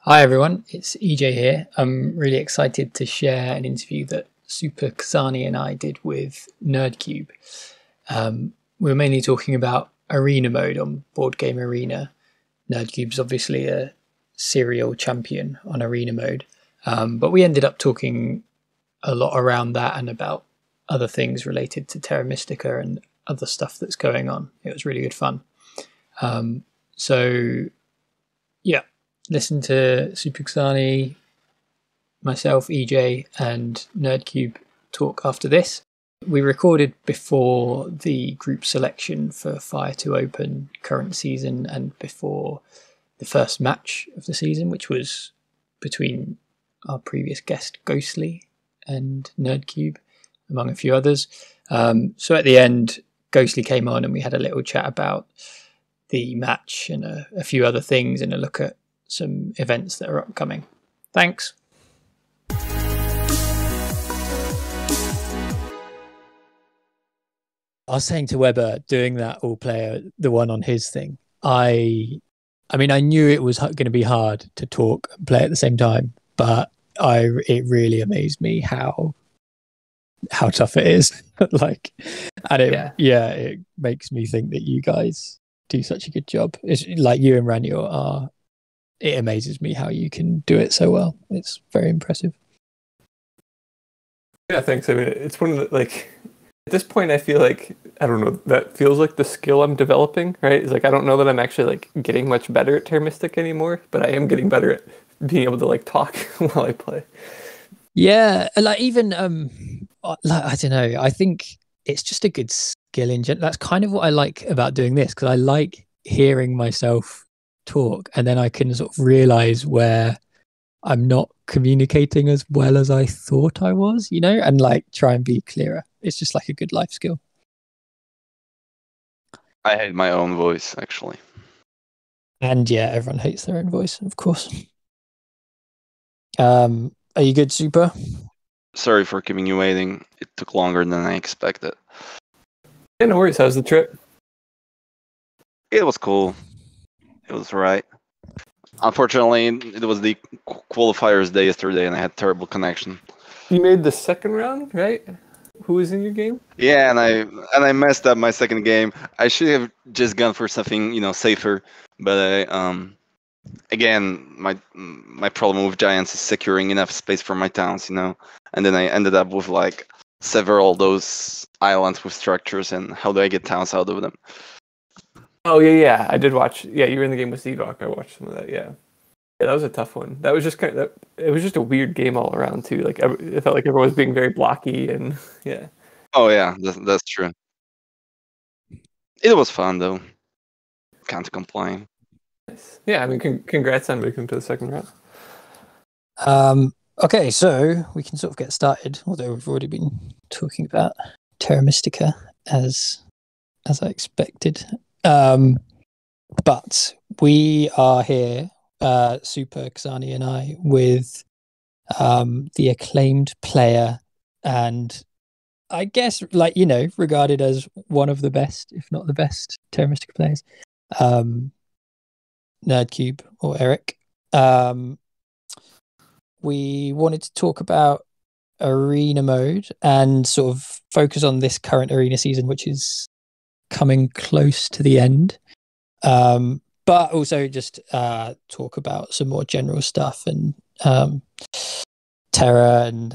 Hi everyone, it's Ejay here. I'm really excited to share an interview that Superczarny and I did with Nerdcube. We were mainly talking about arena mode on Board Game Arena. Nerdcube's obviously a serial champion on arena mode, but we ended up talking a lot around that and about other things related to Terra Mystica and other stuff that's going on. It was really good fun. Listen to Superczarny, myself, Ejay, and Nerdcube talk after this. We recorded before the group selection for Fire to Open current season and before the first match of the season, which was between our previous guest Ghostly and Nerdcube, among a few others. So at the end, Ghostly came on and we had a little chat about the match and a few other things and a look at some events that are upcoming. Thanks. I was saying to Weber, doing that all player, the one on his thing, I knew it was going to be hard to talk and play at the same time, but it really amazed me how tough it is. It makes me think that you guys do such a good job. It's like you and Raniel are. It amazes me how you can do it so well. It's very impressive. Yeah, thanks. I mean, it's one of the, at this point, I feel like, I don't know, that feels like the skill I'm developing, right? It's like, I don't know that I'm actually getting much better at Terra Mystica anymore, but I am getting better at being able to talk while I play. Yeah, I don't know. I think it's just a good skill in general. That's kind of what I like about doing this, because I like hearing myself talk and then I can sort of realize where I'm not communicating as well as I thought I was, and try and be clearer. It's just like a good life skill. I hate my own voice, actually. And yeah, everyone hates their own voice, of course. Are you good, Super? Sorry for keeping you waiting. It took longer than I expected. Yeah, no worries. How's the trip? It was cool. It was right. Unfortunately, it was the qualifiers day yesterday, and I had terrible connection. You made the second round, right? Who was in your game? Yeah, and I messed up my second game. I should have just gone for something safer, but again, my problem with giants is securing enough space for my towns, and then I ended up with several those islands with structures, and how do I get towns out of them? Oh, yeah. I did watch. Yeah, you were in the game with Zedok. I watched some of that, yeah. Yeah, that was a tough one. That was just it was just a weird game all around, too. It felt like everyone was being very blocky, and yeah. Oh, yeah, that's true. It was fun, though. Can't complain. Nice. Yeah, I mean, congrats on making it to the second round. Okay, so we can sort of get started, although we've already been talking about Terra Mystica as I expected. But we are here, Superczarny and I, with the acclaimed player and I guess regarded as one of the best, if not the best, Terra Mystica players, Nerdcube or Eric. We wanted to talk about arena mode and sort of focus on this current arena season, which is coming close to the end, but also just talk about some more general stuff and Terra and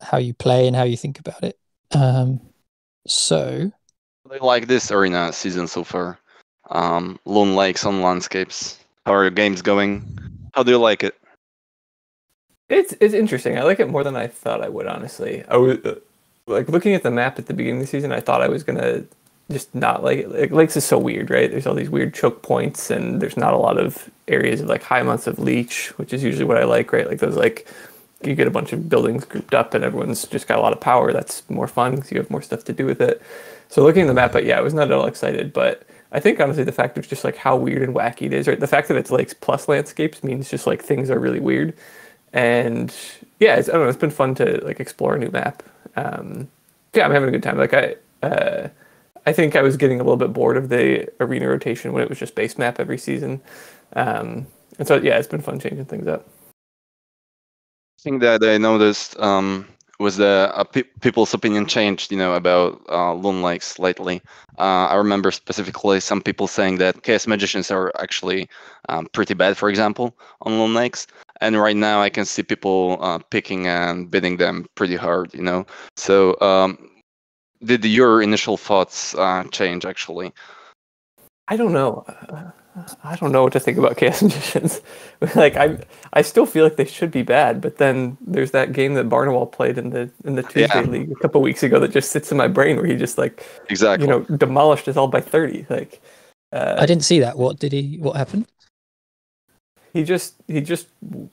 how you play and how you think about it. So I like this arena season so far. Lone Lakes on landscapes. How are your games going? How do you like it? It's interesting. I like it more than I thought I would, honestly. I was looking at the map at the beginning of the season, I thought I was gonna just not like it. Lakes is so weird, right? There's all these weird choke points, and there's not a lot of areas of high amounts of leech, which is usually what I like, right? Those you get a bunch of buildings grouped up, and everyone's just got a lot of power. That's more fun because you have more stuff to do with it. So looking at the map, but yeah, I was not at all excited. But I think honestly, the fact of just how weird and wacky it is, right? The fact that it's lakes plus landscapes means just things are really weird, and yeah, I don't know. It's been fun to explore a new map. Yeah, I'm having a good time. I think I was getting a little bit bored of the arena rotation when it was just base map every season. And so yeah, it's been fun changing things up. Thing that I noticed was the people's opinion changed, about Loon Lakes lately. I remember specifically some people saying that Chaos Magicians are actually pretty bad, for example, on Loon Lakes. And right now I can see people picking and bidding them pretty hard, So did your initial thoughts change, actually? I don't know. I don't know what to think about Chaos Magicians. Like I still feel like they should be bad, but then there's that game that Barnawal played in the Tuesday League a couple weeks ago that just sits in my brain where he just exactly demolished us all by 30. I didn't see that. What happened? He just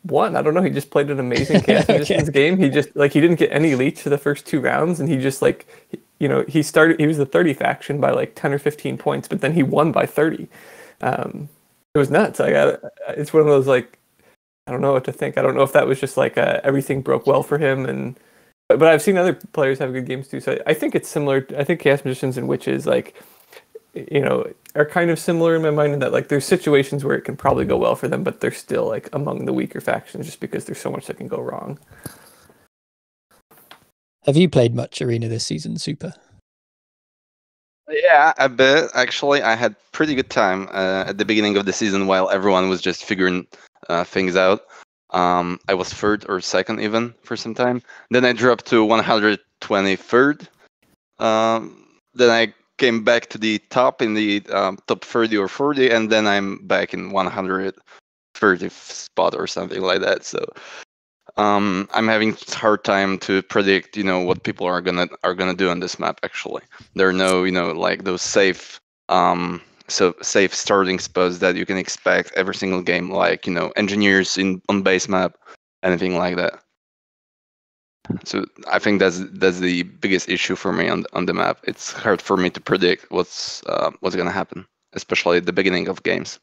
won. I don't know. He just played an amazing Chaos Magicians game. He just he didn't get any leech for the first 2 rounds, and he just he was the 30 faction by 10 or 15 points, but then he won by 30. It was nuts. It's one of those I don't know what to think. I don't know if that was just everything broke well for him, but I've seen other players have good games too. So I think it's similar. I think Chaos Magicians and Witches are kind of similar in my mind in that there's situations where it can probably go well for them, but they're still among the weaker factions just because there's so much that can go wrong. Have you played much Arena this season, Super? Yeah, a bit. Actually, I had pretty good time at the beginning of the season while everyone was just figuring things out. I was 3rd or 2nd even for some time. Then I dropped to 123rd. Then I came back to the top in the top 30 or 40, and then I'm back in 130th spot or something like that. So I'm having a hard time to predict, what people are gonna do on this map. Actually, there are no, those safe, safe starting spots that you can expect every single game, engineers on base map, anything like that. So I think that's the biggest issue for me on the map. It's hard for me to predict what's gonna happen, especially at the beginning of games.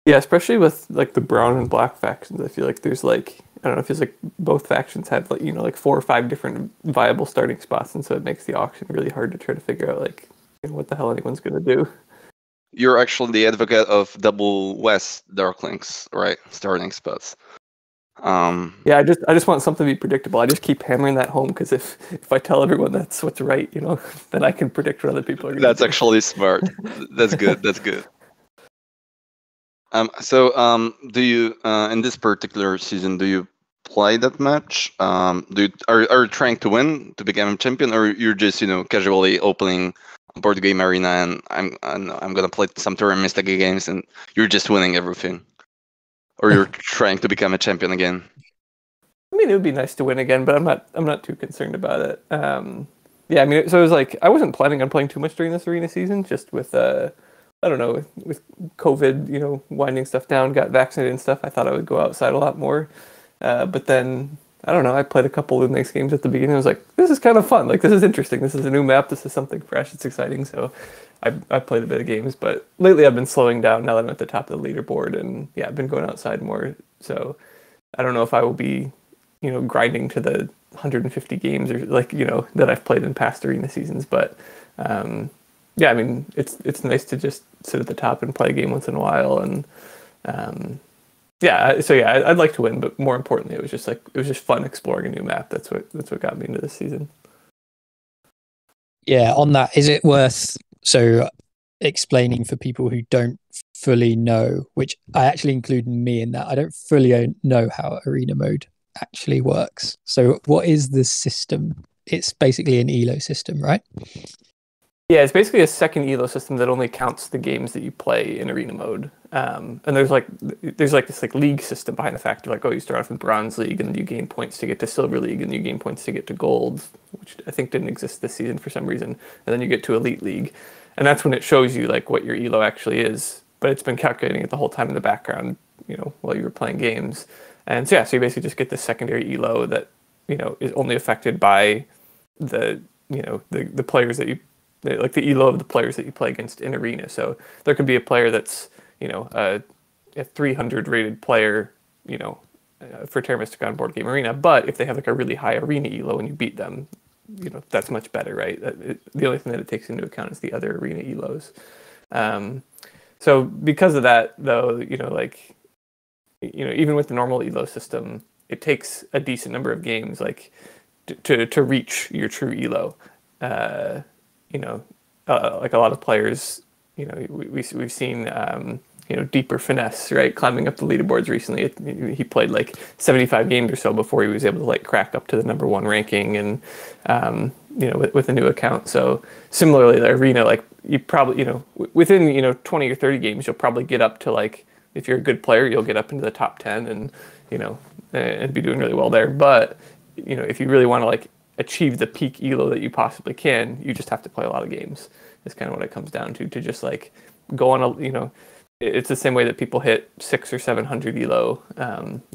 Yeah, especially with the brown and black factions. I feel like there's I don't know, it feels like both factions have 4 or 5 different viable starting spots, and so it makes the auction really hard to try to figure out what the hell anyone's gonna do. You're actually the advocate of double West Darklings, right? Starting spots. Yeah, I just want something to be predictable. I just keep hammering that home because if I tell everyone that's what's right, then I can predict what other people are going to do. That's actually smart. That's good. That's good. So do you in this particular season, do you play that much? Are you trying to win to become a champion, or you're just casually opening board game arena and I'm gonna play some Terra Mystica games and you're just winning everything? Or you're trying to become a champion again? I mean, it would be nice to win again, but I'm not too concerned about it. Yeah, I mean, so it was I wasn't planning on playing too much during this arena season, just with I don't know, with COVID, winding stuff down, got vaccinated and stuff. I thought I would go outside a lot more, but then I don't know. I played a couple of the next games at the beginning. I was like, this is kind of fun. This is interesting. This is a new map. This is something fresh. It's exciting. So I played a bit of games, but lately I've been slowing down now that I'm at the top of the leaderboard, and yeah, I've been going outside more. So I don't know if I will be, grinding to the 150 games or that I've played in past arena seasons. But yeah, I mean, it's nice to just sit at the top and play a game once in a while, and yeah. So yeah, I'd like to win, but more importantly, it was just fun exploring a new map. That's what got me into this season. Yeah, on that, is it worth explaining for people who don't fully know, which I actually include me in that, I don't fully know how arena mode actually works. So what is the system? It's basically an elo system, right? Yeah, it's basically a second elo system that only counts the games that you play in arena mode. And there's this league system behind the fact of you start off in Bronze League and then you gain points to get to Silver League and you gain points to get to Gold, which I think didn't exist this season for some reason. And then you get to Elite League. And that's when it shows you what your elo actually is. But it's been calculating it the whole time in the background, while you were playing games. And so yeah, so you basically just get this secondary elo that, is only affected by the players that you, the elo of the players that you play against in arena. So there could be a player that's, a 300 rated player, for Terra Mystica on Board Game Arena. But if they have a really high arena elo and you beat them, that's much better, right? The only thing that it takes into account is the other arena elos. So because of that, though, like, even with the normal elo system, it takes a decent number of games, like, to reach your true elo. Like a lot of players, we've seen, deeper finesse, right, climbing up the leaderboards recently. He played like 75 games or so before he was able to like crack up to the #1 ranking, and with a new account. So similarly, the arena, like, you probably, within 20 or 30 games, you'll probably get up to, like, if you're a good player, you'll get up into the top 10 and be doing really well there. But if you really want to like achieve the peak elo that you possibly can, you just have to play a lot of games. Is kind of what it comes down to just like go on a, it's the same way that people hit 600 or 700 elo,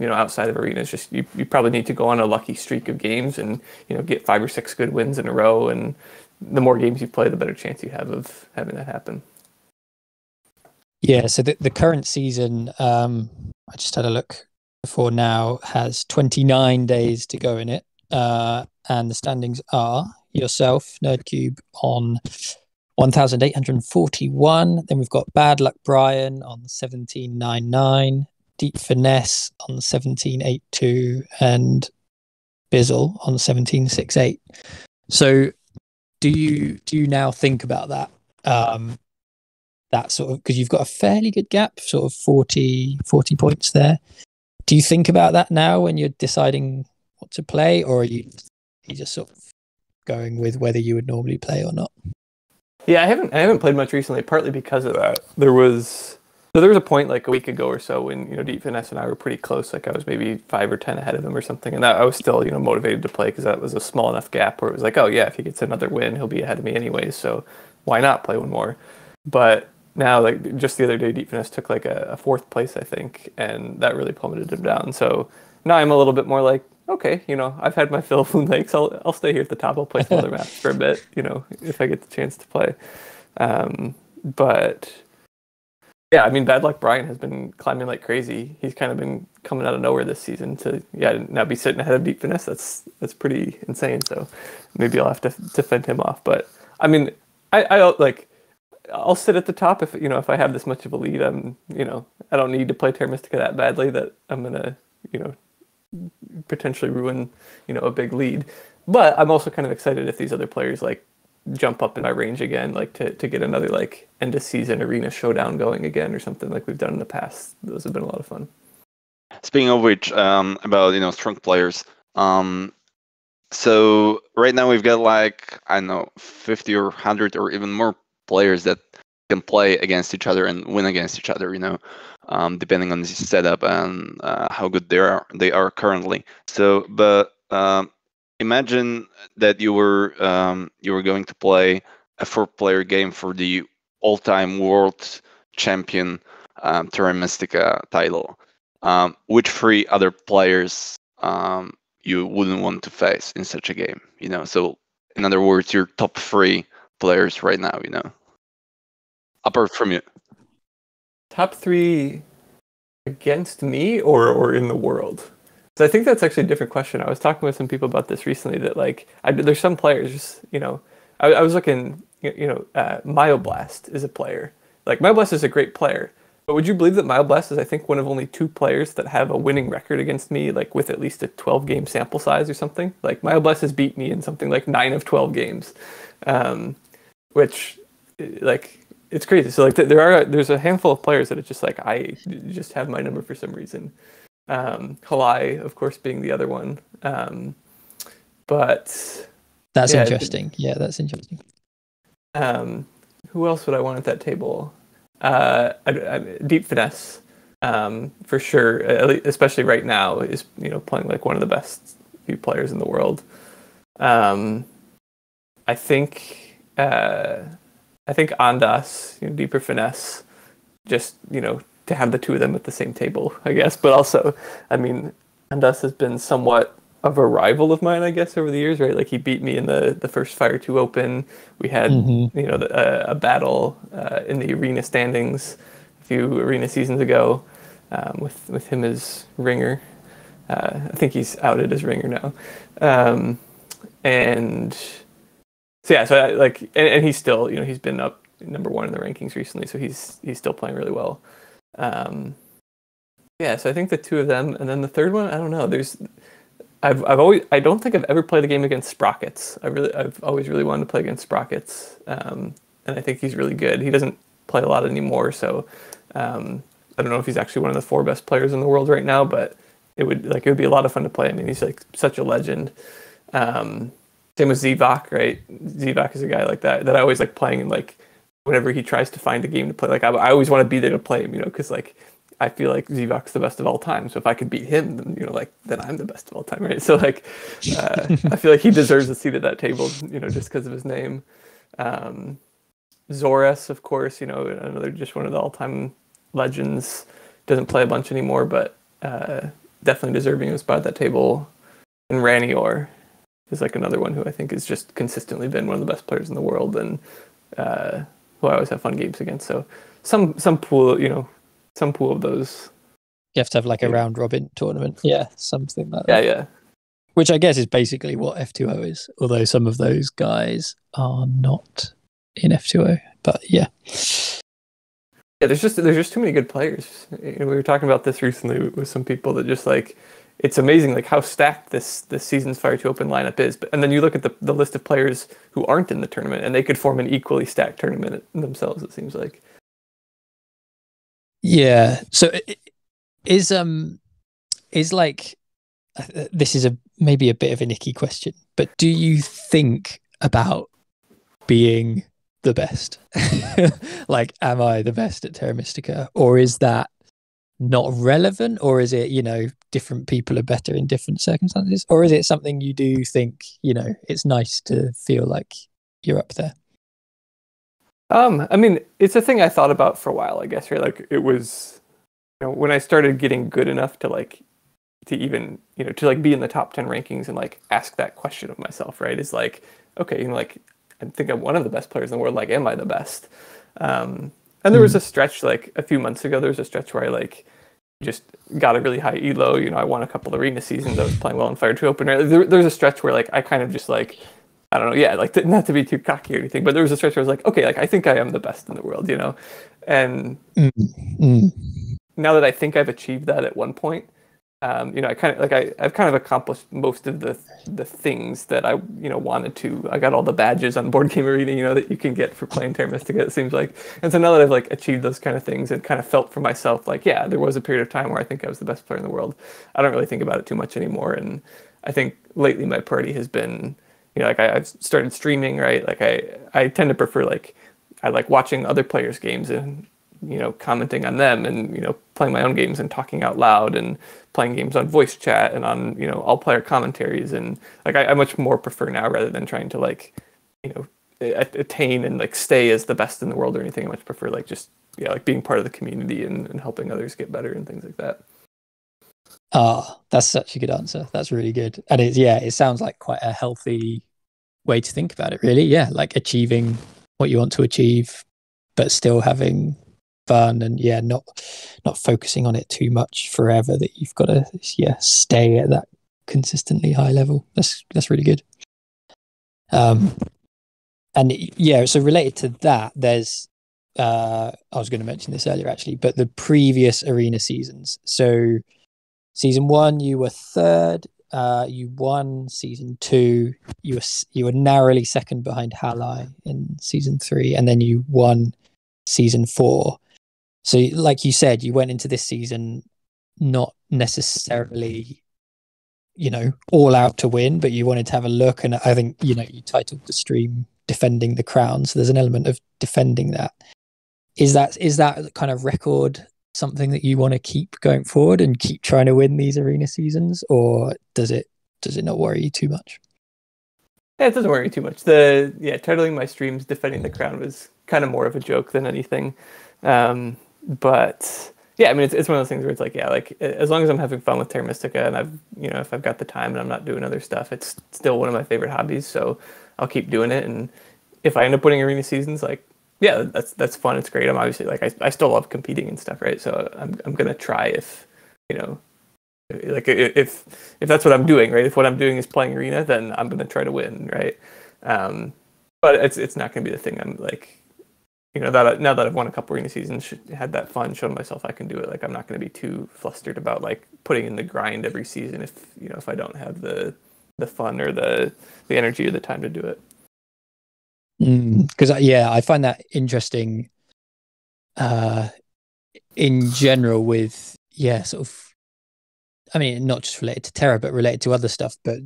outside of arenas. Just you probably need to go on a lucky streak of games and get 5 or 6 good wins in a row, and the more games you play, the better chance you have of having that happen. Yeah, so the current season, I just had a look before now, has 29 days to go in it, and the standings are yourself, Nerdcube, on 1,841. Then we've got Bad Luck Brian on 1,799, Deep Finesse on 1,782, and Bizzle on 1,768. So do you now think about that? That sort of, because you've got a fairly good gap, sort of 40 points there. Do you think about that now when you're deciding what to play, or are you just sort of going with whether you would normally play or not? Yeah, I haven't played much recently, partly because of that. There was a point like a week ago or so when Deep Finesse and I were pretty close. Like I was maybe 5 or 10 ahead of him or something, and that I was still motivated to play because that was a small enough gap where it was like, oh yeah, if he gets another win, he'll be ahead of me anyways. So why not play one more? But now, like just the other day, Deep Finesse took like a 4th place, I think, and that really plummeted him down. So now I'm a little bit more like, okay, I've had my fill of Moon Lakes. I'll stay here at the top. I'll play some other maps for a bit, if I get the chance to play. But yeah, I mean, Bad Luck Brian has been climbing like crazy. He's kind of been coming out of nowhere this season to now be sitting ahead of Deep Finesse. That's pretty insane. So maybe I'll have to fend him off. But I mean, I'll sit at the top if I have this much of a lead. I don't need to play Terra Mystica that badly that I'm gonna potentially ruin a big lead. But I'm also kind of excited if these other players like jump up in my range again, like to get another like end of season arena showdown going again or something like we've done in the past. Those have been a lot of fun. Speaking of which, about strong players. So right now we've got like, I don't know, 50 or 100 or even more players that can play against each other and win against each other, depending on the setup and how good they are currently. So, but imagine that you were going to play a 4-player game for the all-time world champion Terra Mystica title. Which 3 other players you wouldn't want to face in such a game? So in other words, your top 3 players right now, apart from you. Top 3 against me or in the world? So I think that's actually a different question. I was talking with some people about this recently that like there's some players, I was looking, Myoblast is a player. Like Myoblast is a great player, but would you believe that Myoblast is I think one of only 2 players that have a winning record against me, like with at least a 12-game sample size or something? Like Myoblast has beat me in something like 9 of 12 games, which like it's crazy. So like there's a handful of players that it's just like I just have my number for some reason. Halai, of course, being the other one. But that's interesting. Yeah, that's interesting. Who else would I want at that table? Deep Finesse, for sure. Especially right now, is playing like one of the best few players in the world. I think Andas, Deeper Finesse, just to have the 2 of them at the same table, I guess. But also, I mean, Andas has been somewhat of a rival of mine, I guess, over the years, right? Like he beat me in the first Fire 2 Open. We had a battle in the arena standings a few arena seasons ago with him as ringer. I think he's outed as ringer now. And so yeah, so and he's still he's been up #1 in the rankings recently, so he's still playing really well. So I think the two of them, and then the third one, I don't know. I don't think I've ever played a game against Sprockets. I've always really wanted to play against Sprockets, and I think he's really good. He doesn't play a lot anymore, so I don't know if he's actually one of the 4 best players in the world right now, but it would be a lot of fun to play. I mean, he's like such a legend. Same with Zivak, right? Zivak is a guy like that I always like playing, and like whenever he tries to find a game to play, like I always want to be there to play him, because like I feel like Zivak's the best of all time. So if I could beat him, then then I'm the best of all time, right? So like I feel like he deserves a seat at that table, just because of his name. Zores, of course, another just one of the all-time legends. Doesn't play a bunch anymore, but definitely deserving of a spot at that table. And Ranior is like another one who I think has just consistently been one of the best players in the world, and who I always have fun games against. So some pool, some pool of those. You have to have like a round robin tournament. Yeah, something like that. Yeah. Which I guess is basically what F2O is, although some of those guys are not in F2O. But yeah. Yeah, there's just too many good players. We were talking about this recently with some people that just like, it's amazing like how stacked this season's Fire 2 Open lineup is. And then you look at the list of players who aren't in the tournament, and they could form an equally stacked tournament themselves, it seems like. Yeah. So is like, this is maybe a bit of a nicky question, but do you think about being the best? Like, am I the best at Terra Mystica, or is that not relevant, or is it, different people are better in different circumstances, or is it something you do think, it's nice to feel like you're up there? I mean, it's a thing I thought about for a while, I guess, right? Like it was, when I started getting good enough to like, to even, to like be in the top 10 rankings and like ask that question of myself, right? Is like, okay, like I think I'm one of the best players in the world. Like, am I the best? And there was a stretch like a few months ago, there was a stretch where I like just got a really high elo. I won a couple of arena seasons. I was playing well in Fire 2 Open. Right? There was a stretch where like I kind of just like, I don't know, yeah, like not to be too cocky or anything, but there was a stretch where I was like, okay, like I think I am the best in the world, And now that I think I've achieved that at one point, I kind of like I've kind of accomplished most of the things that I wanted to. I got all the badges on Board Game Arena, that you can get for playing Terra Mystica, it seems like. And so now that I've like achieved those kind of things and kind of felt for myself like, yeah, there was a period of time where I think I was the best player in the world. I don't really think about it too much anymore. And I think lately my priority has been, like I've started streaming, right? Like I tend to prefer like I like watching other players' games and commenting on them, and playing my own games and talking out loud, and playing games on voice chat and on all player commentaries, and like I much more prefer now, rather than trying to like attain and like stay as the best in the world or anything. I much prefer like just like being part of the community and helping others get better and things like that. That's such a good answer. That's really good. And it sounds like quite a healthy way to think about it, really. Yeah, like achieving what you want to achieve, but still having fun, and not focusing on it too much forever, that you've got to stay at that consistently high level. That's really good. So related to that, there's I was going to mention this earlier actually, but the previous arena seasons. So season 1 you were 3rd, you won. Season 2 you were narrowly 2nd behind Halai in season 3, and then you won season 4. So like you said, you went into this season not necessarily, all out to win, but you wanted to have a look. And I think, you titled the stream Defending the Crown. So there's an element of defending that. Is that kind of record something that you want to keep going forward and keep trying to win these arena seasons, or does it not worry you too much? Yeah, it doesn't worry me too much. Titling my streams Defending the Crown was kind of more of a joke than anything. But yeah, I mean, it's one of those things where it's like, yeah, like as long as I'm having fun with Terra Mystica, and I've, if I've got the time and I'm not doing other stuff, it's still one of my favorite hobbies. So I'll keep doing it. And if I end up winning arena seasons, like, yeah, that's fun. It's great. I'm obviously like, I still love competing and stuff, right? So I'm gonna try if that's what I'm doing, right? If what I'm doing is playing arena, then I'm gonna try to win, right? But it's not gonna be the thing I'm like, that now that I've won a couple arena seasons, had that fun, shown myself I can do it. Like I'm not going to be too flustered about like putting in the grind every season if I don't have the fun or the energy or the time to do it. Because I find that interesting in general with sort of, I mean, not just related to Terra but related to other stuff, but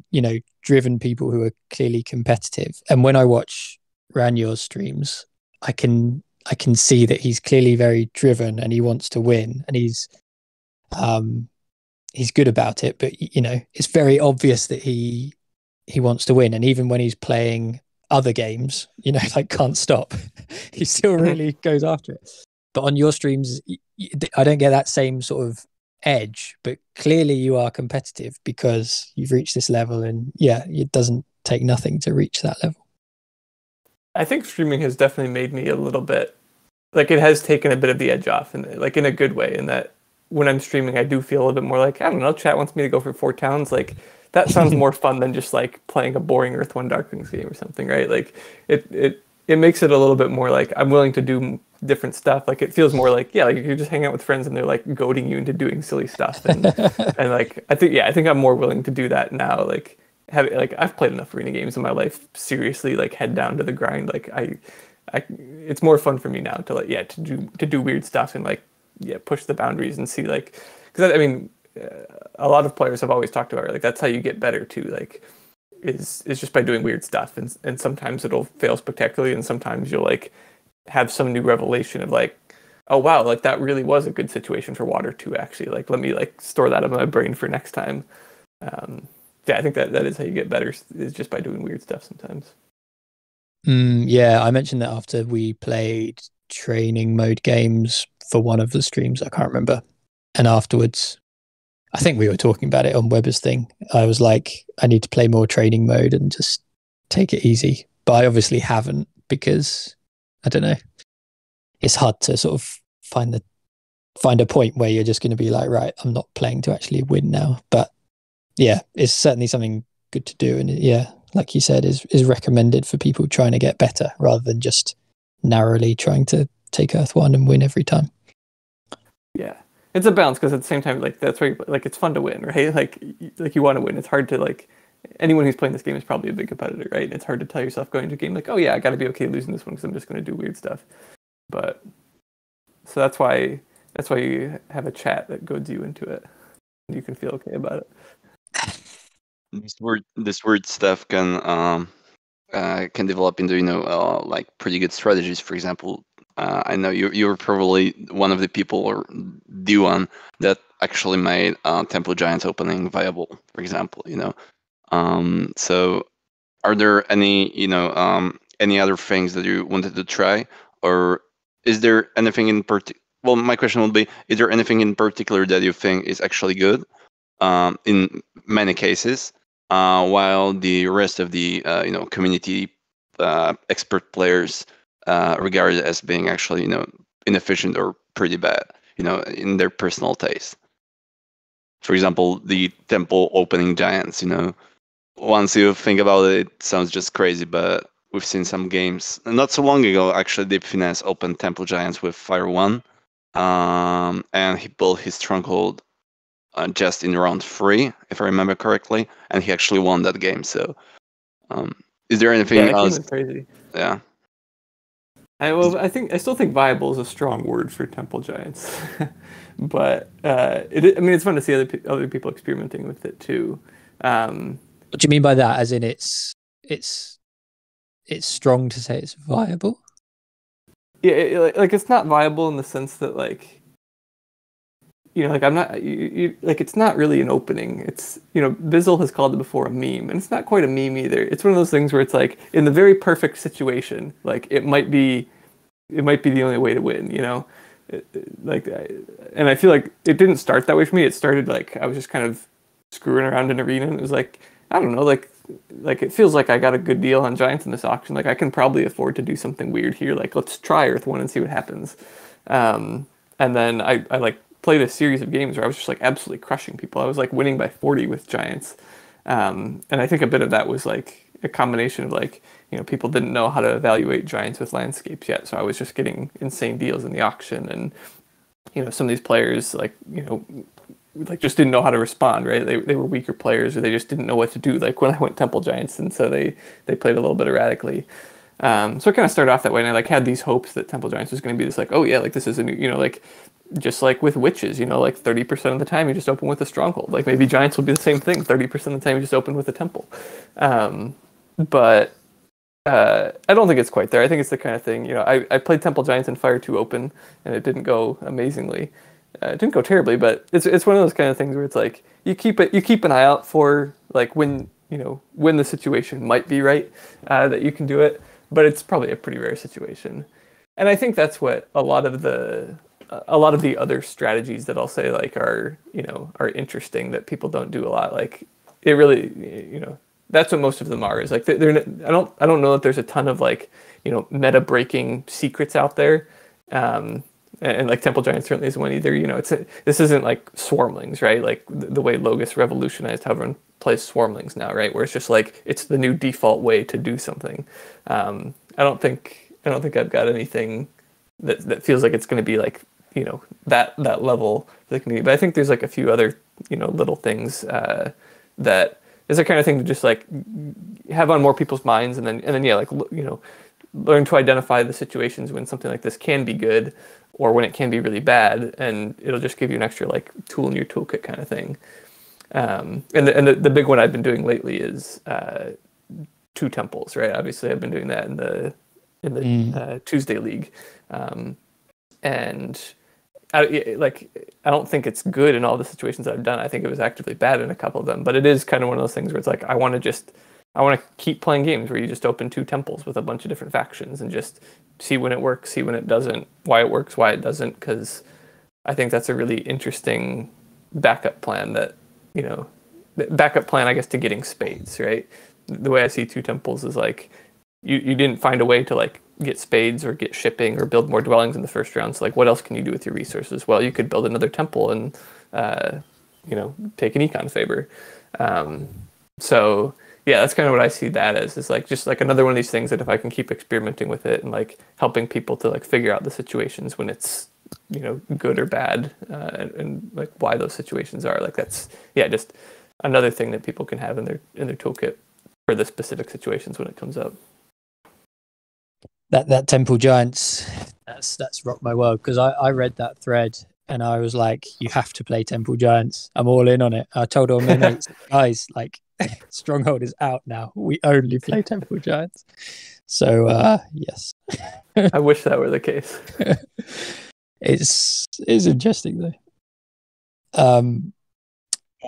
driven people who are clearly competitive. And when I watch Ranyor's streams, I can see that he's clearly very driven and he wants to win, and he's good about it, but it's very obvious that he wants to win. And even when he's playing other games, like Can't Stop, he still really goes after it. But on your streams, I don't get that same sort of edge, but clearly you are competitive because you've reached this level, and it doesn't take nothing to reach that level. I think streaming has definitely made me a little bit, like it has taken a bit of the edge off, and like in a good way, in that when I'm streaming, I do feel a little bit more like, I don't know, chat wants me to go for 4 towns. Like that sounds more fun than just like playing a boring Earth One Darklings game or something, right? Like it makes it a little bit more like I'm willing to do different stuff. Like it feels more like like you're just hanging out with friends and they're like goading you into doing silly stuff, and and like I think I'm more willing to do that now. Like I've played enough arena games in my life, seriously, like head down to the grind. Like I it's more fun for me now to like to do weird stuff and like push the boundaries and see, like, because I mean a lot of players have always talked about it, like that's how you get better too, like is just by doing weird stuff, and sometimes it'll fail spectacularly, and sometimes you'll like have some new revelation of like, oh wow, like that really was a good situation for water too, actually, like let me like store that in my brain for next time. I think that is how you get better, is just by doing weird stuff sometimes. I mentioned that after we played training mode games for one of the streams, I can't remember, and afterwards I think we were talking about it on Weber's thing. I was like, I need to play more training mode and just take it easy, but I obviously haven't, because I don't know, it's hard to sort of find a point where you're just going to be like, right, I'm not playing to actually win now. But it's certainly something good to do, and like you said, is recommended for people trying to get better rather than just narrowly trying to take Earth One and win every time. It's a balance, because at the same time, like that's where like it's fun to win, right? Like you want to win. It's hard to, like, anyone who's playing this game is probably a big competitor, right? And it's hard to tell yourself going into a game like, oh yeah, I got to be okay losing this one because I'm just going to do weird stuff. But so that's why you have a chat that goads you into it, and you can feel okay about it. This weird stuff can develop into like pretty good strategies. For example, I know you're probably one of the people, or the one that actually made Temple Giants opening viable, for example. So are there any any other things that you wanted to try, or is there anything in particular? Well, my question would be, is there anything in particular that you think is actually good in many cases, while the rest of the community expert players regard it as being actually inefficient or pretty bad in their personal taste? For example, the temple opening Giants, once you think about it, it sounds just crazy, but we've seen some games not so long ago. Actually, Deep Finesse opened Temple Giants with Fire 1, and he built his stronghold just in round 3, if I remember correctly, and he actually won that game. So is there anything else? Crazy. Yeah. I still think viable is a strong word for Temple Giants, but it's fun to see other people experimenting with it too. What do you mean by that? As in, it's strong to say it's viable? Yeah, like it's not viable in the sense that, like, like I'm not, like it's not really an opening. It's, Bizzle has called it before a meme, and it's not quite a meme either. It's one of those things where it's like, in the very perfect situation, like it might be the only way to win, and I feel like it didn't start that way for me. It started like I was just kind of screwing around in arena, and it was like, I don't know, like it feels like I got a good deal on Giants in this auction. Like I can probably afford to do something weird here. Like let's try Earth One and see what happens. And then I like played a series of games where I was just like absolutely crushing people. I was like winning by 40 with Giants. And I think a bit of that was like a combination of like, people didn't know how to evaluate giants with landscapes yet, so I was just getting insane deals in the auction, and some of these players like just didn't know how to respond, right? They were weaker players, or they just didn't know what to do. Like when I went Temple Giants, and so they played a little bit erratically. So it kind of started off that way, and I like had these hopes that Temple Giants was going to be this like, oh yeah, like this is a new, like just like with witches, like 30% of the time you just open with a stronghold. Like maybe Giants will be the same thing. 30% of the time you just open with a temple. But I don't think it's quite there. I think it's the kind of thing, I played Temple Giants in Fire 2 Open, and it didn't go amazingly. It didn't go terribly, but it's one of those kind of things where it's like you keep an eye out for like when the situation might be right, that you can do it, but it's probably a pretty rare situation. And I think that's what a lot of the other strategies that I'll say like are interesting that people don't do a lot. Like it really, that's what most of them are, is like they're I don't know that there's a ton of like meta breaking secrets out there. And like Temple Giant certainly isn't one either. This isn't like Swarmlings, right? Like the way Logus revolutionized how everyone plays Swarmlings now, right? Where it's just like it's the new default way to do something. I don't think I've got anything that feels like it's going to be like that level for the community. But I think there's like a few other little things that is the kind of thing to just like have on more people's minds, and then yeah, like learn to identify the situations when something like this can be good, or when it can be really bad, and it'll just give you an extra like tool in your toolkit kind of thing. And the big one I've been doing lately is 2 temples, right? Obviously, I've been doing that in the Tuesday League, and I don't think it's good in all the situations that I've done. I think it was actively bad in a couple of them, but it is kind of one of those things where it's like I want to keep playing games where you just open 2 temples with a bunch of different factions and just see when it works, see when it doesn't, why it works, why it doesn't, because I think that's a really interesting backup plan I guess, to getting spades, right? The way I see 2 temples is like you didn't find a way to like get spades or get shipping or build more dwellings in the first round, so like what else can you do with your resources? Well, you could build another temple and take an econ favor. So yeah, that's kind of what I see that as, is like just like another one of these things that if I can keep experimenting with it and like helping people to like figure out the situations when it's good or bad, and like why those situations are, like that's just another thing that people can have in their toolkit for the specific situations when it comes up. That Temple Giants, that's rocked my world, because I read that thread and I was like, you have to play Temple Giants. I'm all in on it. I told all my mates, guys, like Stronghold is out now. We only play Temple Giants. So yes. I wish that were the case. It's interesting though.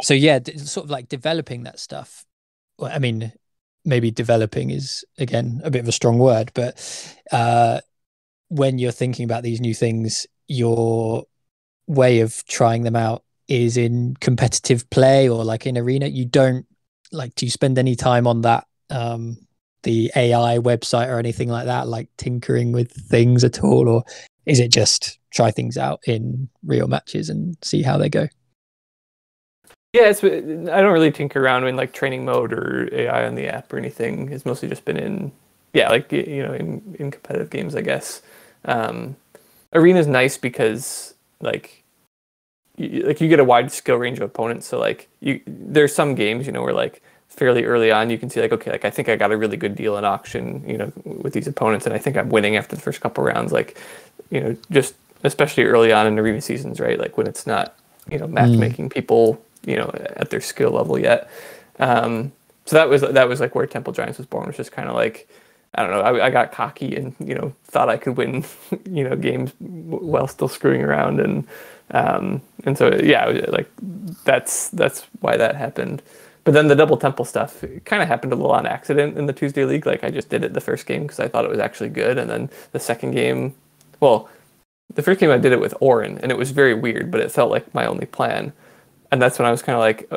So yeah, sort of like developing that stuff. Well, I mean, maybe developing is again a bit of a strong word, but when you're thinking about these new things, your way of trying them out is in competitive play or like in arena. You don't like, do you spend any time on that the AI website or anything like that, like tinkering with things at all, or is it just try things out in real matches and see how they go? Yeah, I don't really tinker around in like training mode or AI on the app or anything. It's mostly just been in competitive games, I guess. Arena's nice because like you get a wide skill range of opponents. So like there's some games where like fairly early on you can see like, okay, like I think I got a really good deal in auction with these opponents, and I think I'm winning after the first couple rounds. Like just especially early on in arena seasons, right? Like when it's not matchmaking people at their skill level yet. So that was like where Temple Giants was born. It was just kind of like, I don't know, I got cocky and thought I could win games while still screwing around, and so yeah, like that's why that happened. But then the double temple stuff kind of happened a little on accident in the Tuesday League. Like I just did it the first game because I thought it was actually good, and then the second game, well, the first game I did it with Orin, and it was very weird, but it felt like my only plan. And that's when I was kind of like,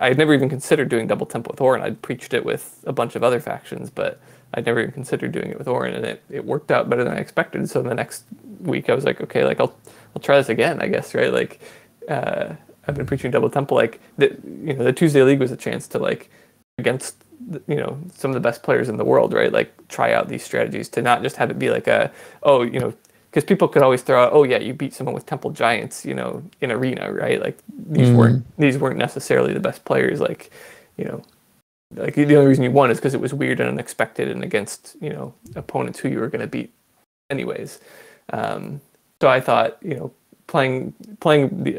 I had never even considered doing double temple with Orin. I'd preached it with a bunch of other factions, but I'd never even considered doing it with Orin, and it worked out better than I expected. So the next week I was like, okay, like I'll try this again, I guess, right? Like I've been preaching double temple. Like the Tuesday League was a chance to like against some of the best players in the world, right? Like try out these strategies to not just have it be like because people could always throw out, oh yeah, you beat someone with Temple Giants, in Arena, right? Like these weren't necessarily the best players, like like the only reason you won is because it was weird and unexpected and against opponents who you were going to beat anyways. So I thought playing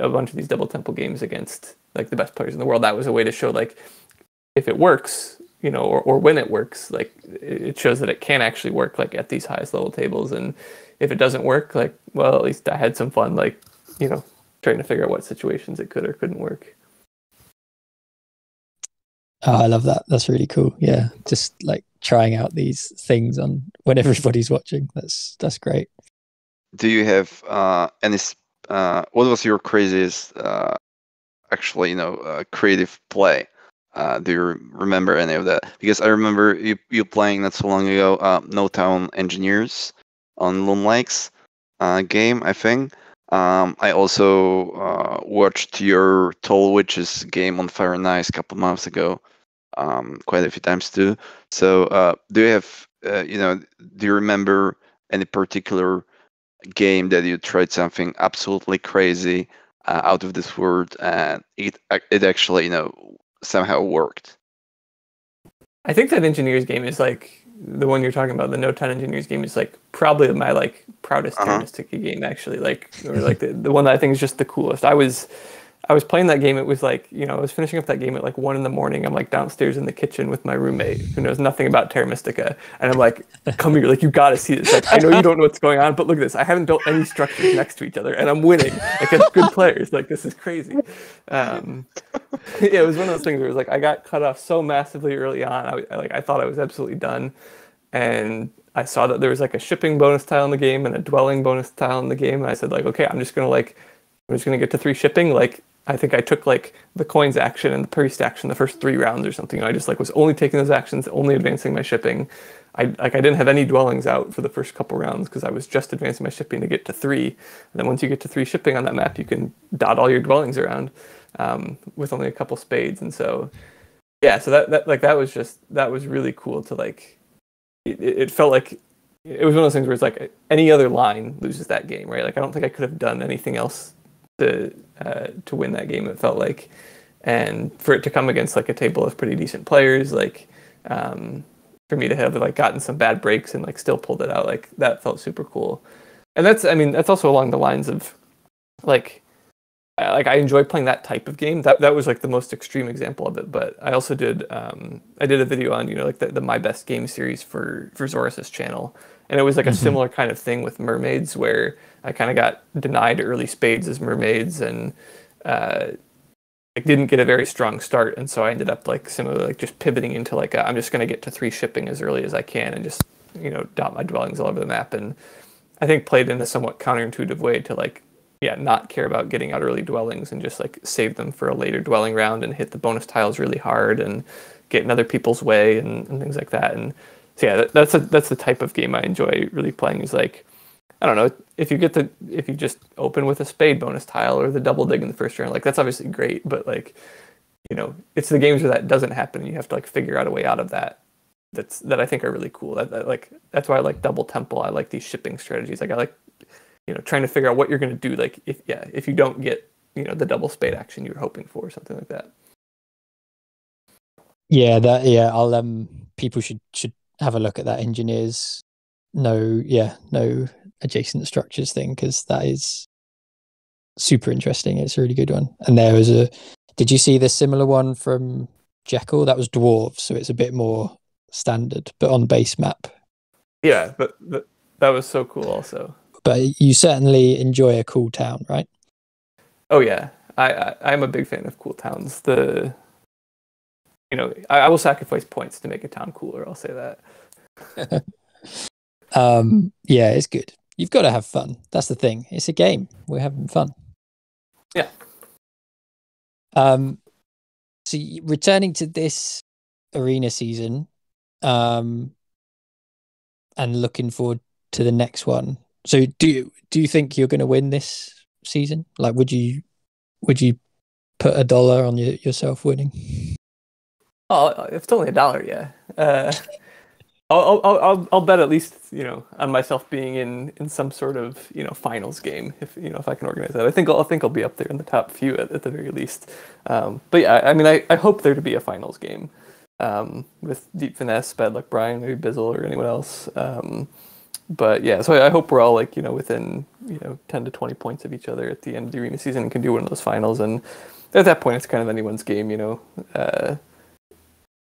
a bunch of these double tempo games against like the best players in the world, that was a way to show like if it works, or when it works, like it shows that it can actually work like at these highest level tables. And if it doesn't work, like, well, at least I had some fun, like trying to figure out what situations it could or couldn't work. Oh, I love that. That's really cool. Yeah, just like trying out these things on when everybody's watching. That's great. Do you have any? What was your craziest, creative play? Do you remember any of that? Because I remember you playing not so long ago, No Town Engineers on Loon Lakes game, I think. I also watched your Toll Witches game on Fire and Ice a couple months ago, quite a few times too. So, do you have, do you remember any particular game that you tried something absolutely crazy, out of this world, and it actually, somehow worked? I think that Engineers game is like the one you're talking about. The No Town Engineers game is like probably my like proudest Terra Mystica game, actually. Like, or like the one that I think is just the coolest. I was playing that game. It was like, I was finishing up that game at like 1 a.m. I'm like downstairs in the kitchen with my roommate who knows nothing about Terra Mystica. And I'm like, come here, like, you got to see this. Like, I know you don't know what's going on, but look at this. I haven't built any structures next to each other and I'm winning. Like, it's good players. Like, this is crazy. It was one of those things where it was like, I got cut off so massively early on. I thought I was absolutely done. And I saw that there was like a shipping bonus tile in the game and a dwelling bonus tile in the game. And I said like, okay, I'm just going to get to 3 shipping. Like, I think I took like the coins action and the priest action the first 3 rounds or something. I just like was only taking those actions, only advancing my shipping. I didn't have any dwellings out for the first couple rounds because I was just advancing my shipping to get to 3. And then once you get to 3 shipping on that map, you can dot all your dwellings around with only a couple spades. And so, yeah, so that was really cool to like. It felt like it was one of those things where it's like any other line loses that game, right? Like I don't think I could have done anything else to win that game. It felt like, and for it to come against like a table of pretty decent players, like for me to have like gotten some bad breaks and like still pulled it out, like that felt super cool. And that's also along the lines of like I enjoy playing that type of game. That was like the most extreme example of it. But I also did I did a video on like the My Best Game series for Zoras's channel, and it was like a similar kind of thing with mermaids where I kind of got denied early spades as mermaids and like didn't get a very strong start, and so I ended up like similarly like just pivoting into like I'm just going to get to 3 shipping as early as I can and just dot my dwellings all over the map, and I think played in a somewhat counterintuitive way to like not care about getting out early dwellings and just like save them for a later dwelling round and hit the bonus tiles really hard and get in other people's way and things like that. And so yeah, that's the type of game I enjoy really playing. Is like, I don't know, if you just open with a spade bonus tile or the double dig in the first round, like that's obviously great, but like it's the games where that doesn't happen and you have to like figure out a way out of that. That I think are really cool. That's why I like double temple. I like these shipping strategies. Like I like trying to figure out what you're going to do, like if you don't get the double spade action you're hoping for, or something like that. I'll people should have a look at that engineers no adjacent structures thing, because that is super interesting. It's a really good one. And there was did you see the similar one from Jekyll? That was dwarves, so it's a bit more standard but on base map. Yeah, but that was so cool also. But you certainly enjoy a cool town, right? Oh yeah, I'm a big fan of cool towns. I will sacrifice points to make a town cooler. I'll say that. Yeah, it's good. You've got to have fun. That's the thing. It's a game. We're having fun. Yeah. So returning to this arena season, and looking forward to the next one. So do you think you're going to win this season? Like, would you put $1 on yourself winning? Oh, if it's only $1, yeah. I'll bet at least, on myself being in some sort of, finals game if I can organize that. I think I'll be up there in the top few at the very least. But yeah, I mean, I hope there to be a finals game with Deep Finesse, Bad Luck Brian, maybe Bizzle or anyone else. But yeah, so I hope we're all like within 10 to 20 points of each other at the end of the arena season and can do one of those finals. And at that point, it's kind of anyone's game,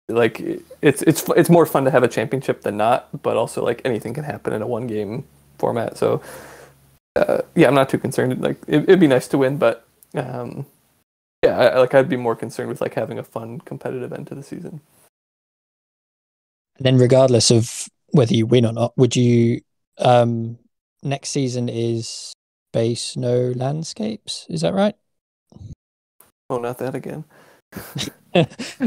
like it's more fun to have a championship than not, but also like anything can happen in a one game format. So yeah, I'm not too concerned. Like it'd be nice to win, but yeah, I'd be more concerned with like having a fun competitive end to the season. And then regardless of whether you win or not, would you next season is base no landscapes, is that right? Oh, not that again.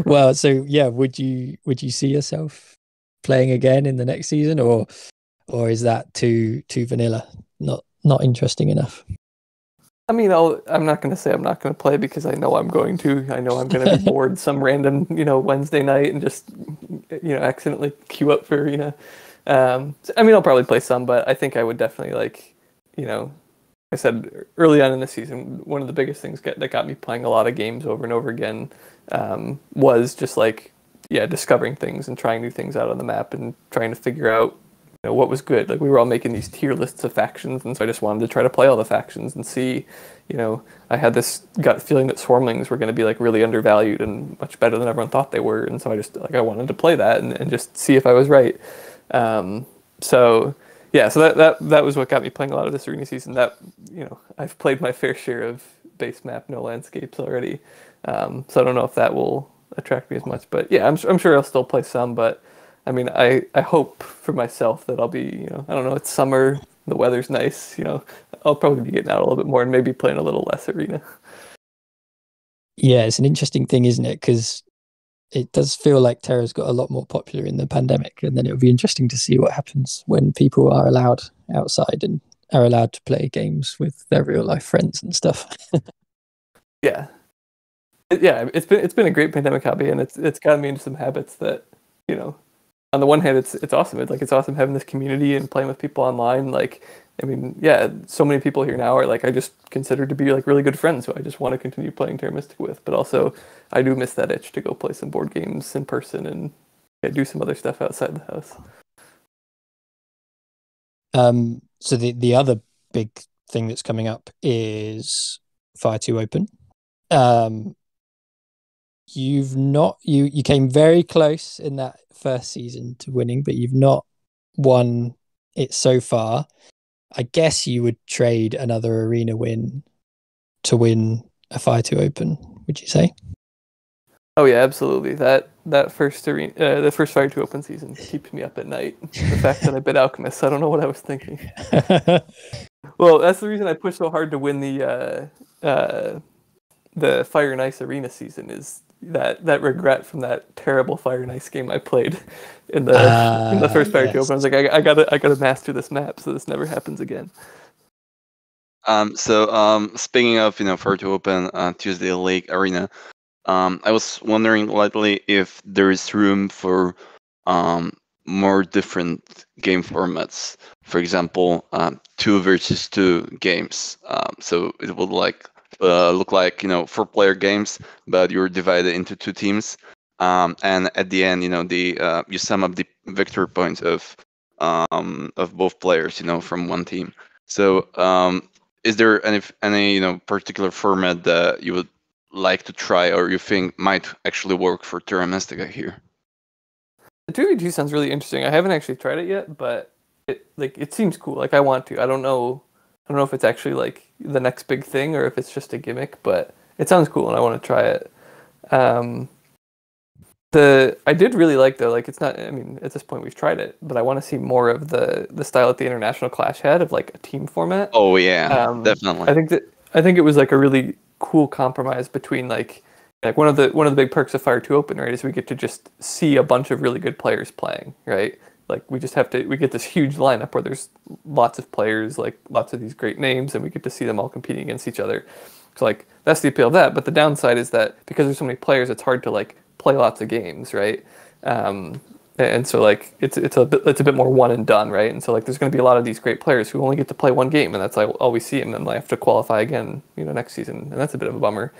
Well, so yeah, would you see yourself playing again in the next season, or is that too vanilla, not interesting enough? I mean, I'm not going to say I'm not going to play because I know I'm going to. I know I'm going to be bored some random, Wednesday night and just, accidentally queue up for arena. I mean, I'll probably play some, but I think I would definitely like, I said early on in the season, one of the biggest things that got me playing a lot of games over and over again was just like, discovering things and trying new things out on the map and trying to figure out, what was good. Like we were all making these tier lists of factions, and so I just wanted to try to play all the factions and see, I had this gut feeling that Swarmlings were going to be like really undervalued and much better than everyone thought they were, and so I just I wanted to play that and just see if I was right. So that was what got me playing a lot of this arena season. That I've played my fair share of base map no landscapes already, so I don't know if that will attract me as much. But yeah, I'm sure I'll still play some. But I mean, I hope for myself that I'll be I don't know, it's summer, the weather's nice. I'll probably be getting out a little bit more and maybe playing a little less arena. Yeah, it's an interesting thing, isn't it? Because it does feel like Terra's got a lot more popular in the pandemic, and then it'll be interesting to see what happens when people are allowed outside and are allowed to play games with their real life friends and stuff. Yeah, it's been a great pandemic hobby, and it's gotten me into some habits that on the one hand it's awesome. It's awesome having this community and playing with people online. Like, I mean, yeah, so many people here now are like I just consider to be like really good friends who I just want to continue playing Terra Mystica with. But also, I do miss that itch to go play some board games in person and do some other stuff outside the house. So the other big thing that's coming up is Fire 2 Open. You've not you came very close in that first season to winning, but you've not won it so far. I guess you would trade another arena win to win a Fire 2 Open, would you say? Oh yeah, absolutely. That first arena, the first Fire 2 Open season keeps me up at night. The fact that I bit Alchemist, I don't know what I was thinking. Well, that's the reason I pushed so hard to win the Fire and Ice arena season, is that regret from that terrible Fire and Ice game I played in the first Fire 2 Open. I was like, I gotta master this map so this never happens again. So speaking of Fire 2 Open, Tuesday League Arena, I was wondering lately if there is room for more different game formats. For example, 2 versus 2 games. So it would look like 4-player games, but you're divided into 2 teams. And at the end, you sum up the victory points of both players, from one team. So is there any particular format that you would like to try, or you think might actually work for Terra Mystica here? The 2v2 sounds really interesting. I haven't actually tried it yet, but it seems cool. Like I want to. I don't know if it's actually like the next big thing or if it's just a gimmick, but it sounds cool and I want to try it. I did really like though, like it's not, I mean, at this point we've tried it, but I want to see more of the style that the International Clash had of like a team format. Oh yeah, definitely. I think it was like a really cool compromise between like one of the big perks of Fire 2 Open, right, is we get to just see a bunch of really good players playing, right? Like we get this huge lineup where there's lots of players, like lots of these great names, and we get to see them all competing against each other. So like that's the appeal of that. But the downside is that because there's so many players, it's hard to like play lots of games, right? And so like it's a bit more one and done, right? And so like there's going to be a lot of these great players who only get to play one game, and that's like all we see, and then they have to qualify again, next season, and that's a bit of a bummer.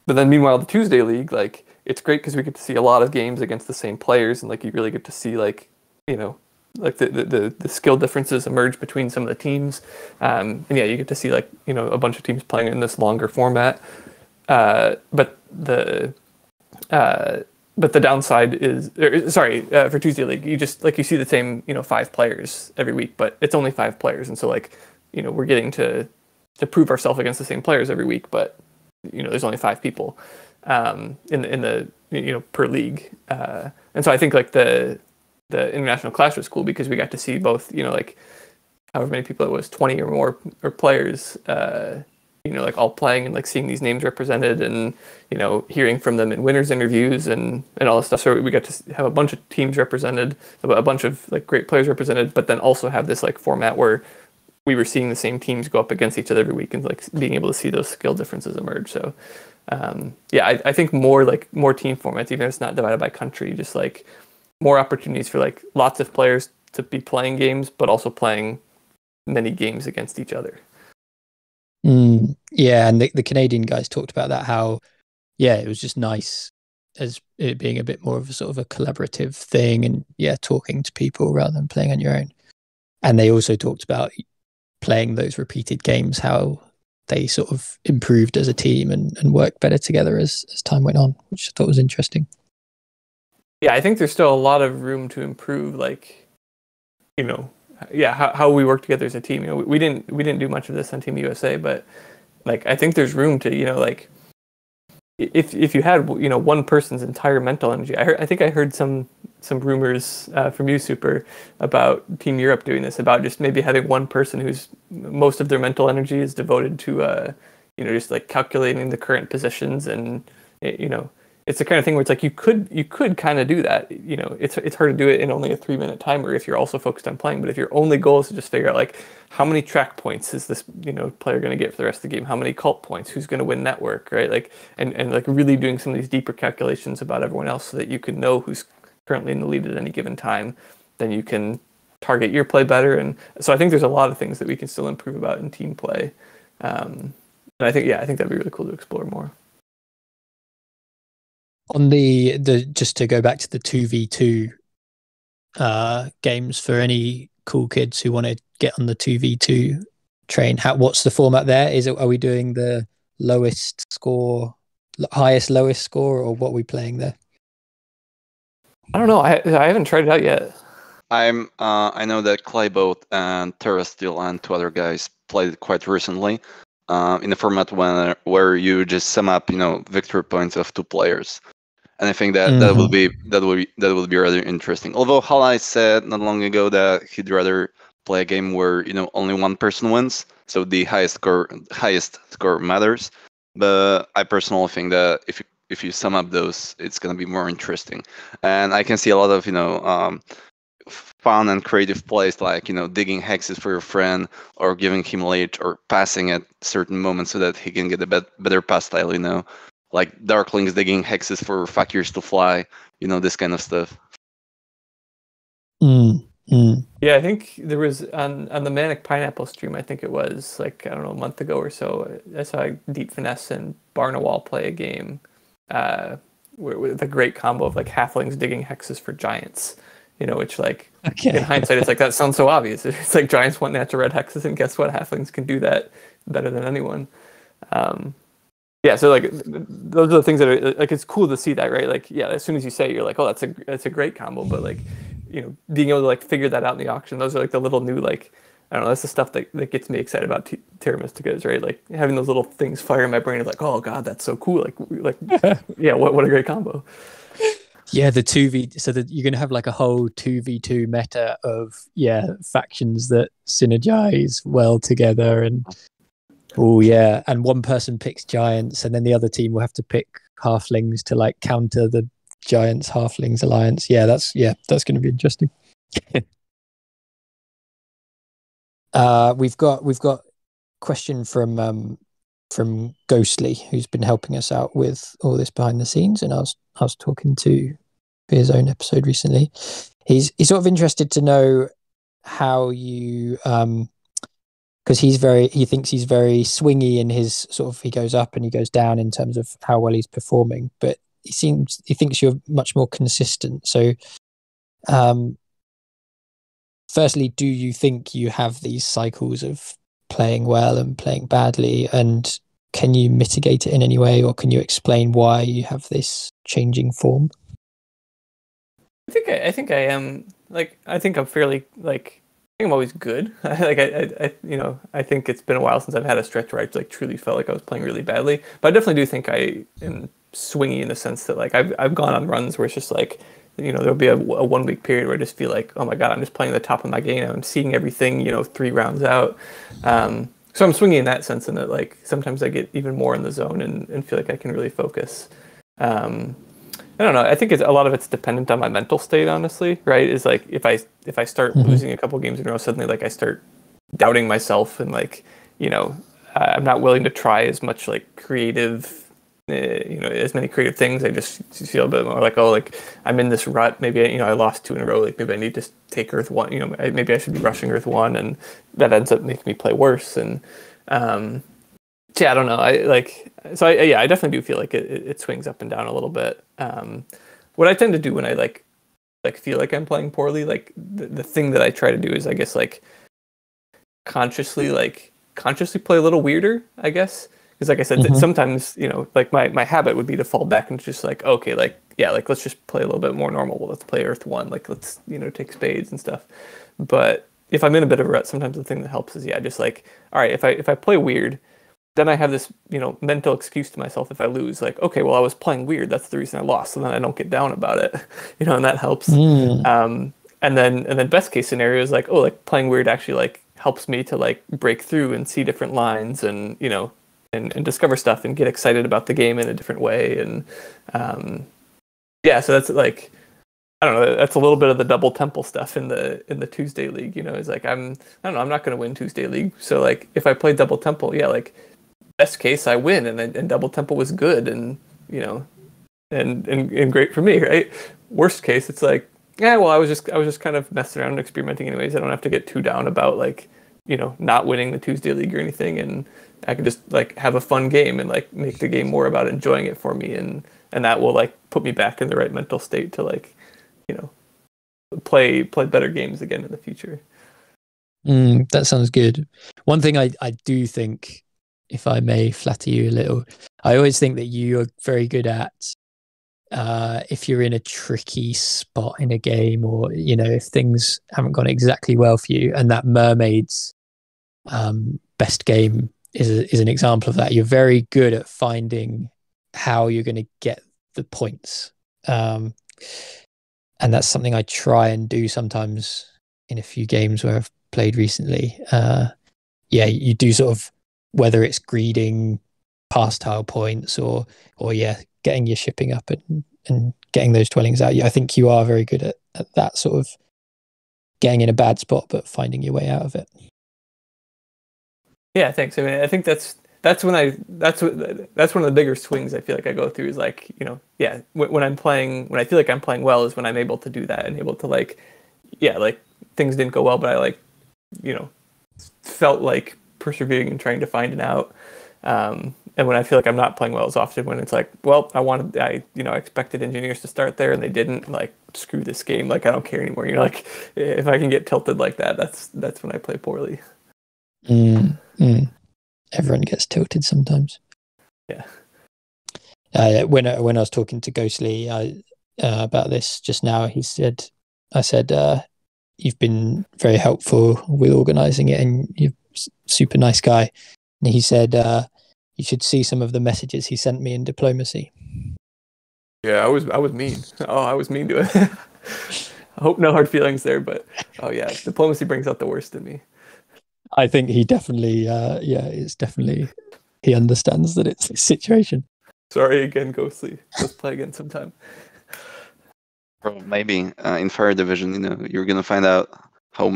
But then meanwhile, the Tuesday League, like it's great because we get to see a lot of games against the same players, and like you really get to see like like the skill differences emerge between some of the teams, and yeah, you get to see like a bunch of teams playing in this longer format. But the downside is, for Tuesday League, you just like you see the same 5 players every week, but it's only 5 players, and so like we're getting to prove ourselves against the same players every week, but there's only 5 people in the per league, and so I think like the international clash was cool because we got to see both like however many people it was, 20 or more or players, like all playing and like seeing these names represented and hearing from them in winners interviews and all this stuff. So we got to have a bunch of teams represented, a bunch of like great players represented, but then also have this like format where we were seeing the same teams go up against each other every week and like being able to see those skill differences emerge. So I think more team formats, even if it's not divided by country, just like more opportunities for like lots of players to be playing games, but also playing many games against each other. Yeah, and the Canadian guys talked about that, how it was just nice as it being a bit more of a sort of a collaborative thing, and talking to people rather than playing on your own. And they also talked about playing those repeated games, how they sort of improved as a team and worked better together as time went on, which I thought was interesting. Yeah, I think there's still a lot of room to improve, like how we work together as a team. We didn't do much of this on Team USA, but like I think there's room to like if you had one person's entire mental energy. I think I heard some rumors from you, Super, about Team Europe doing this, about just maybe having one person whose most of their mental energy is devoted to just like calculating the current positions, and it's the kind of thing where it's like you could kind of do that. It's hard to do it in only a 3-minute timer if you're also focused on playing. But if your only goal is to just figure out like how many track points is this player going to get for the rest of the game, how many cult points, who's going to win network, right? Like and like really doing some of these deeper calculations about everyone else so that you can know who's currently in the lead at any given time, then you can target your play better. And so I think there's a lot of things that we can still improve about in team play. And I think that'd be really cool to explore more. On the just to go back to the 2v2 games, for any cool kids who want to get on the 2v2 train, what's the format there? Are we doing the lowest score, highest lowest score, or what are we playing there? I don't know. I haven't tried it out yet. I know that Clayboat and Terra Steel and 2 other guys played it quite recently in a format where you just sum up victory points of 2 players. And I think that that will be rather interesting. Although Halai said not long ago that he'd rather play a game where only one person wins, so the highest score matters. But I personally think that if you sum up those, it's gonna be more interesting. And I can see a lot of fun and creative plays, like digging hexes for your friend, or giving him lead, or passing at certain moments so that he can get a better pass style. Like Darklings digging hexes for Fakirs to fly, this kind of stuff. Yeah, I think there was on the Manic Pineapple stream, I think it was like, I don't know, a month ago or so, I saw Deep Finesse and Barnawal play a game with a great combo of like halflings digging hexes for giants, which like in hindsight, it's like that sounds so obvious. It's like giants want natural red hexes, and guess what? Halflings can do that better than anyone. Yeah, so like those are the things that are like, it's cool to see that, right? Like, yeah, as soon as you say it, you're like, oh, that's a great combo, but like, being able to like figure that out in the auction, those are like the little new, like, I don't know, that's the stuff that gets me excited about Terra Mystica, is right? Like having those little things fire in my brain of like, oh god, that's so cool, like yeah, what a great combo. Yeah, the 2v, so that you're gonna have like a whole 2v2 meta of factions that synergize well together, and and one person picks giants, and then the other team will have to pick halflings to like counter the giants halflings alliance. That's going to be interesting. We've got question from Ghostly, who's been helping us out with all this behind the scenes, and I was talking to for his own episode recently. He's sort of interested to know how you because he thinks he's very swingy in his sort of, he goes up and he goes down in terms of how well he's performing, but he thinks you're much more consistent. So firstly, do you think you have these cycles of playing well and playing badly, and can you mitigate it in any way, or can you explain why you have this changing form? I think I am, like, I think I'm fairly, like, I think I'm always good. Like I think it's been a while since I've had a stretch where I like truly felt like I was playing really badly. But I definitely do think I am swingy in the sense that like I've gone on runs where it's just like, there'll be a 1 week period where I just feel like, oh my god, I'm just playing the top of my game. I'm seeing everything, 3 rounds out. So I'm swingy in that sense, and that like sometimes I get even more in the zone and feel like I can really focus. I don't know. I think a lot of it's dependent on my mental state, honestly. Right? Is like if I start losing a couple games in a row, suddenly like I start doubting myself, and like I'm not willing to try as much like creative, as many creative things. I just feel a bit more like, oh, like I'm in this rut. Maybe I lost 2 in a row. Like maybe I need to take Earth 1. Maybe I should be rushing Earth 1, and that ends up making me play worse. And yeah, I don't know. I definitely do feel like it swings up and down a little bit. What I tend to do when I like feel like I'm playing poorly, like the thing that I try to do is, I guess, like consciously play a little weirder, I guess. Because like I said, sometimes, like my habit would be to fall back and just like, okay, like, yeah, like let's just play a little bit more normal. Well, let's play Earth 1. Like let's, take spades and stuff. But if I'm in a bit of a rut, sometimes the thing that helps is, just like, all right, if I play weird, then I have this, mental excuse to myself if I lose. Like, okay, well, I was playing weird. That's the reason I lost. So then I don't get down about it, and that helps. And then best case scenario is like, oh, like playing weird actually like helps me to like break through and see different lines and, and discover stuff and get excited about the game in a different way. And so that's like, I don't know, that's a little bit of the double temple stuff in the Tuesday league, it's like, I don't know, I'm not going to win Tuesday league. So like if I play double temple, like best case I win, and double temple was good, and and great for me, right? Worst case, it's like, yeah, well, I was just kind of messing around and experimenting anyways. I don't have to get too down about like, not winning the Tuesday league or anything, and I can just like have a fun game and like make the game more about enjoying it for me, and that will like put me back in the right mental state to like, play better games again in the future. That sounds good. One thing I do think, if I may flatter you a little, I always think that you are very good at if you're in a tricky spot in a game, or if things haven't gone exactly well for you, and that Mermaid's best game is an example of that. You're very good at finding how you're going to get the points, and that's something I try and do sometimes in a few games where I've played recently. You do sort of, whether it's greeding past tile points or getting your shipping up and getting those dwellings out. I think you are very good at that sort of getting in a bad spot but finding your way out of it. Yeah, thanks. I mean, I think that's one of the bigger swings I feel like I go through is like, when I feel like I'm playing well is when I'm able to do that and able to like, like things didn't go well, but I like, felt like persevering and trying to find an out. And when I feel like I'm not playing well is often when it's like, well, I expected engineers to start there and they didn't. Like, screw this game. Like, I don't care anymore. Like, if I can get tilted like that, that's when I play poorly. Everyone gets tilted sometimes. Yeah. When I was talking to Ghostly about this just now, I said, you've been very helpful with organizing it, and you're a super nice guy. And he said, you should see some of the messages he sent me in diplomacy. Yeah, I was mean. Oh, I was mean to it. I hope no hard feelings there, but oh yeah, diplomacy brings out the worst in me. I think he definitely, it's definitely, he understands that it's a situation. Sorry again, Ghostly. Let's play again sometime. Or maybe in Fire Division, you're gonna find out how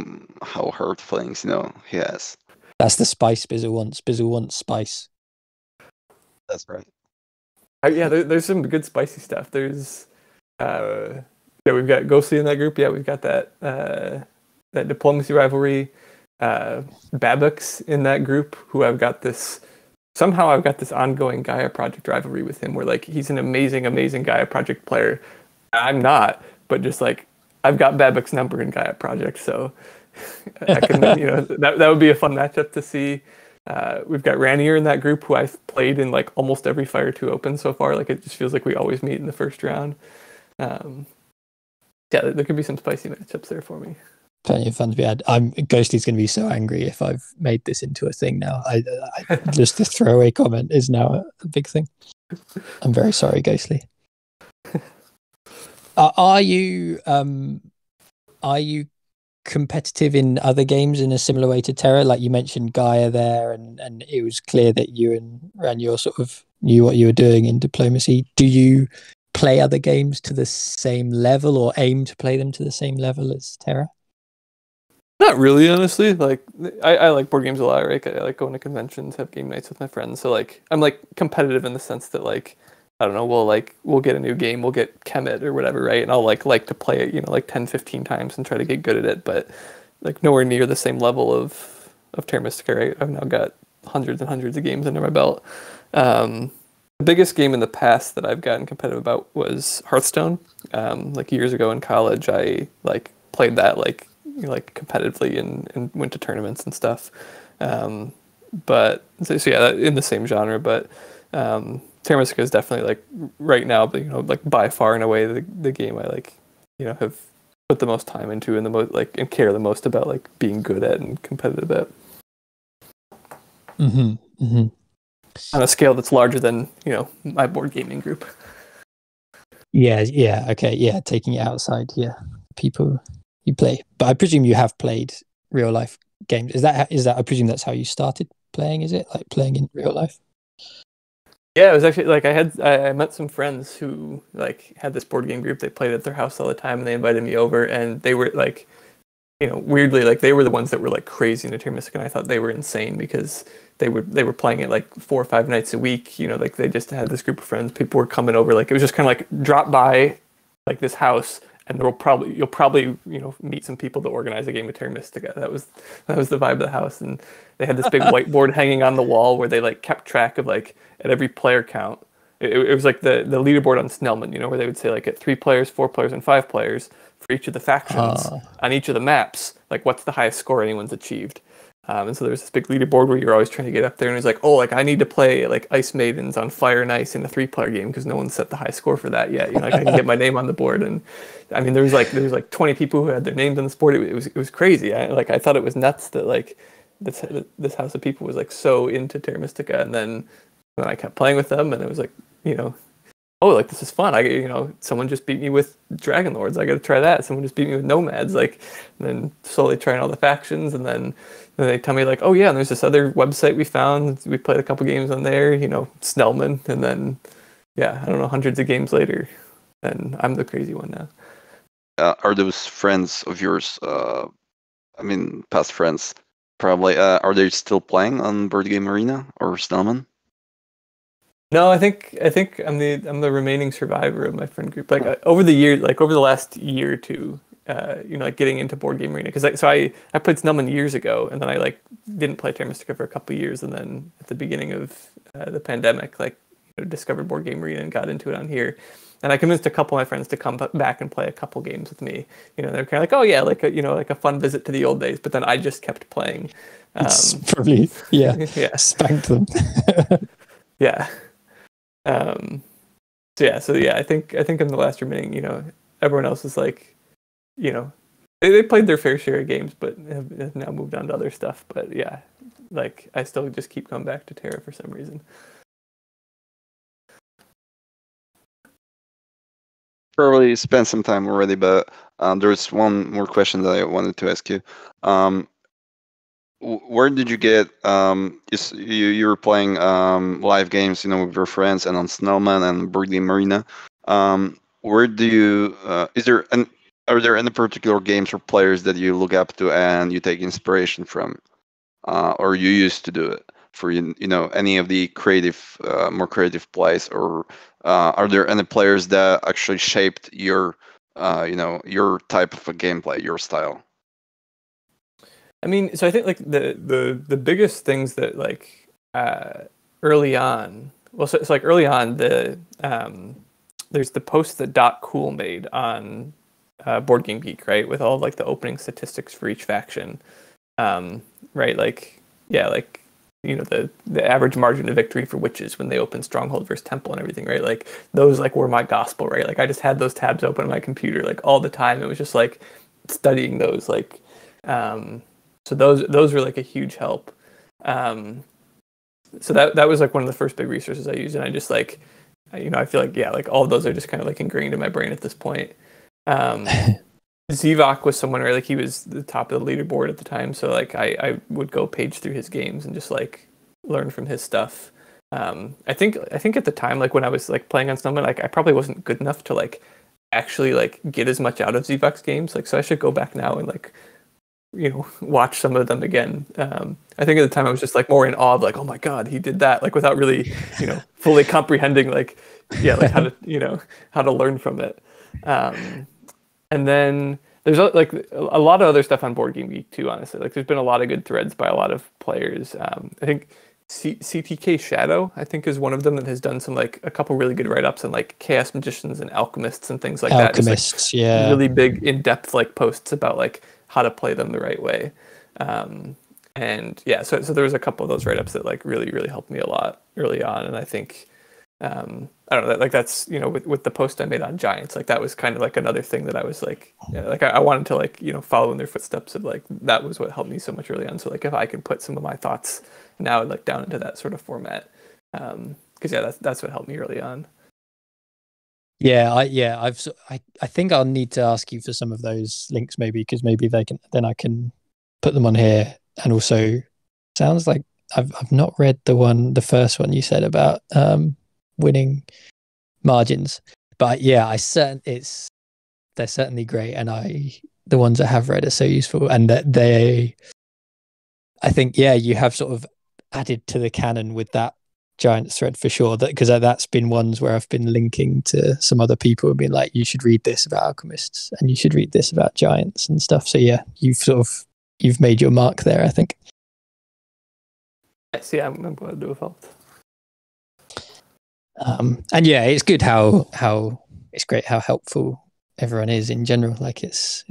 hard flings, he has. That's the spice Bizzle wants. Bizzle wants spice. That's right. There's some good spicy stuff. There's we've got Ghostly in that group. Yeah, we've got that that diplomacy rivalry. Babux in that group, who I've got this ongoing Gaia Project rivalry with him, where like he's an amazing Gaia Project player. I'm not, but just like I've got Babux number in Gaia Project, so I can that would be a fun matchup to see. We've got Ranier in that group, who I've played in like almost every Fire 2 Open so far. Like it just feels like we always meet in the first round. There could be some spicy matchups there for me. Plenty of fun to be had. Ghostly's going to be so angry if I've made this into a thing now. I just the throwaway comment is now a big thing. I'm very sorry, Ghostly. Are you competitive in other games in a similar way to Terra? Like you mentioned Gaia there, and it was clear that you and Ranier sort of knew what you were doing in diplomacy. Do you play other games to the same level, or aim to play them to the same level as Terra? Not really, honestly. Like I like board games a lot, right? I like going to conventions, have game nights with my friends. So like I'm like competitive in the sense that like I don't know, we'll get a new game, we'll get Kemet or whatever, right? And I'll like to play it, like 10, 15 times and try to get good at it, but like nowhere near the same level of Terra Mystica, right? I've now got hundreds and hundreds of games under my belt. The biggest game in the past that I've gotten competitive about was Hearthstone. Like years ago in college, I like played that like competitively and went to tournaments and stuff. But so yeah, in the same genre, but Terra Mystica is definitely like right now, like by far and away the game I like, have put the most time into and the most like and care the most about like being good at and competitive at. On a scale that's larger than my board gaming group. Yeah, okay, yeah, taking it outside, people you play, but I presume you have played real life games. Is that I presume that's how you started playing? Is it like playing in real life? Yeah, it was actually like I met some friends who like had this board game group. They played at their house all the time, and they invited me over, and they were like, weirdly, like they were the ones that were like crazy into Terra Mystica, and I thought they were insane because they were playing it like 4 or 5 nights a week. Like they just had this group of friends. People were coming over. Like it was just kind of like drop by like this house, and you'll probably meet some people to organize a game of Terra Mystica. That was the vibe of the house, and they had this big whiteboard hanging on the wall where they like kept track of like at every player count. It was like the leaderboard on Snellman, where they would say like at 3 players, 4 players, and 5 players for each of the factions on each of the maps, like what's the highest score anyone's achieved. And so there was this big leaderboard where you're always trying to get up there, and it was like, oh, like I need to play like Ice Maidens on Fire and Ice in a 3-player game because no one's set the high score for that yet. Like I can get my name on the board, and I mean there was like 20 people who had their names on the board. It was crazy. I thought it was nuts that like this house of people was like so into Terra Mystica, and then when I kept playing with them, and it was like oh, like this is fun. Someone just beat me with Dragon Lords. I got to try that. Someone just beat me with Nomads. Like, and then slowly trying all the factions, and then they tell me like, oh yeah, and there's this other website we found. We played a couple games on there. Snellman, and then I don't know, hundreds of games later, and I'm the crazy one now. Are those friends of yours? Past friends, probably. Are they still playing on Board Game Arena or Snellman? No, I think I'm the remaining survivor of my friend group. Like over the last year or two, like getting into Board Game Arena, because I played Snellman years ago, and then I like didn't play Terra Mystica for a couple of years, and then at the beginning of the pandemic, like discovered Board Game Arena and got into it on here, and I convinced a couple of my friends to come back and play a couple games with me. They're kind of like, oh yeah, like a fun visit to the old days. But then I just kept playing. It's probably spanked them. Yeah. So I think I'm the last remaining. Everyone else is like, they played their fair share of games, but have now moved on to other stuff. But yeah, like I still just keep coming back to Terra for some reason. Probably spent some time already, but there's one more question that I wanted to ask you. Where did you get? You were playing live games, with your friends and on Snellman and Board Game Arena. Where do you? Are there any particular games or players that you look up to and you take inspiration from, or you used to do it for any of the creative, more creative plays, or are there any players that actually shaped your your type of a gameplay, your style? I mean, so I think like the biggest things that like early on, well, so it's like early on there's the post that Cool made on Board Game Geek, right, with all like the opening statistics for each faction, right, like yeah, like the average margin of victory for witches when they open Stronghold versus Temple and everything, right, like those like were my gospel, right, like I just had those tabs open on my computer like all the time. It was just like studying those, like so those were like a huge help. So that was like one of the first big resources I used, and I just like, I feel like, yeah, like all of those are just kind of like ingrained in my brain at this point. Zivok was someone where like he was the top of the leaderboard at the time, so like I would go page through his games and just like learn from his stuff. I think at the time, like when I was like playing on Snowman, like I probably wasn't good enough to like actually like get as much out of Zivok's games, like so I should go back now and like watch some of them again. I think at the time I was just like more in awe of like, oh my god, he did that, like without really fully comprehending like like how to learn from it. And then there's like a lot of other stuff on Board Game Geek too, honestly. Like there's been a lot of good threads by a lot of players. I think CTK Shadow, I think, is one of them that has done some like a couple really good write-ups on like Chaos Magicians and Alchemists and things like that. Alchemists, just, like, yeah. Really big in-depth like posts about like how to play them the right way. And yeah, so there was a couple of those write-ups that like really, really helped me a lot early on. And I think, I don't know, like that's, with the post I made on Giants, like that was kind of like another thing that I was like, like I wanted to like, follow in their footsteps of like, that was what helped me so much early on. So like if I could put some of my thoughts now like down into that sort of format, because that's what helped me early on. I think I'll need to ask you for some of those links maybe, because maybe I can put them on here. And also, sounds like I've not read the first one you said about winning margins, but yeah, they're certainly great, and the ones I have read are so useful, and that I think you have sort of added to the canon with that Giants thread for sure, because that's been ones where I've been linking to some other people and been like, you should read this about alchemists and you should read this about giants and stuff. So yeah, you've made your mark there, I think. Yes, yeah, I'm glad to have helped. And yeah, it's good how it's great how helpful everyone is in general. Like it's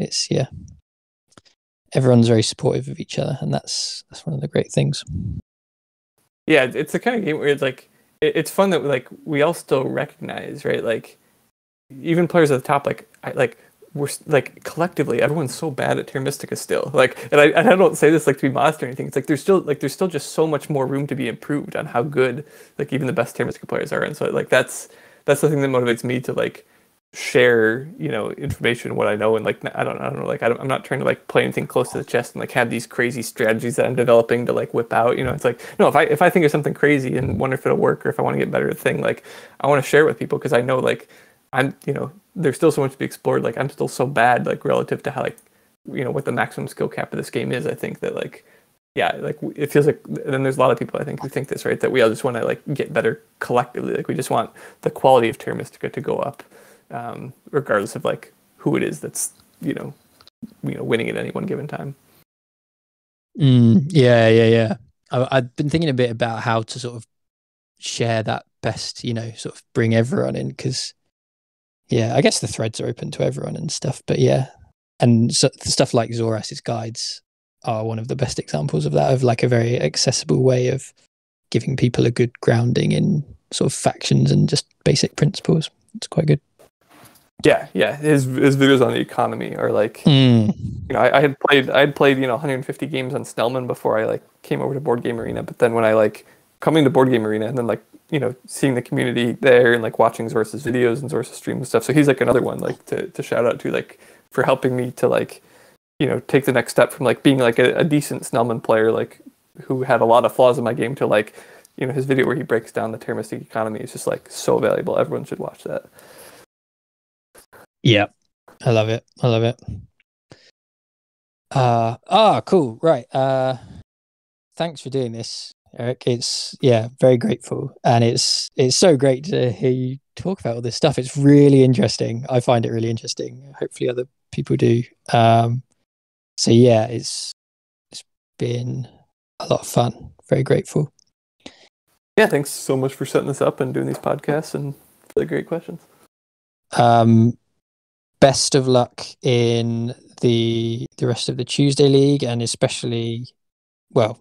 everyone's very supportive of each other, and that's one of the great things. Yeah, it's the kind of game where it's like it's fun that like we all still recognize, right? Like even players at the top, we're like collectively, everyone's so bad at Terra Mystica still. Like, and I don't say this like to be modest or anything. It's like there's still just so much more room to be improved on how good like even the best Terra Mystica players are. And so like that's the thing that motivates me to like share information, what I know, and like I don't know, like I'm not trying to like play anything close to the chest and like have these crazy strategies that I'm developing to like whip out. It's like, no, if I think of something crazy and wonder if it'll work or if I want to get better at a thing, like I want to share it with people, because I know like I'm there's still so much to be explored. Like I'm still so bad like relative to how like what the maximum skill cap of this game is. I think that like like it feels like, and then there's a lot of people I think who think this, right, that we all just want to like get better collectively. Like we just want the quality of Terra Mystica to go up, regardless of like who it is that's winning at any one given time. Yeah. I've been thinking a bit about how to sort of share that best, sort of bring everyone in, because I guess the threads are open to everyone and stuff, but and so stuff like Zoras's guides are one of the best examples of that, of like a very accessible way of giving people a good grounding in sort of factions and just basic principles. It's quite good. Yeah. His videos on the economy are like, I had played 150 games on Snellman before I like came over to Board Game Arena. But then when I like coming to Board Game Arena and then like seeing the community there and like watching Zoras's videos and Zoras's streams and stuff, so he's like another one like to shout out to, like for helping me to like take the next step from like being like a decent Snellman player like who had a lot of flaws in my game to like his video where he breaks down the Terra Mystica economy is just like so valuable. Everyone should watch that. Yeah, I love it. Cool. Right. Thanks for doing this, Eric. It's very grateful, and it's so great to hear you talk about all this stuff. It's really interesting. I find it really interesting. Hopefully other people do. So yeah, it's been a lot of fun. Very grateful. Yeah, thanks so much for setting this up and doing these podcasts and for the great questions. Best of luck in the rest of the Tuesday League, and especially, well,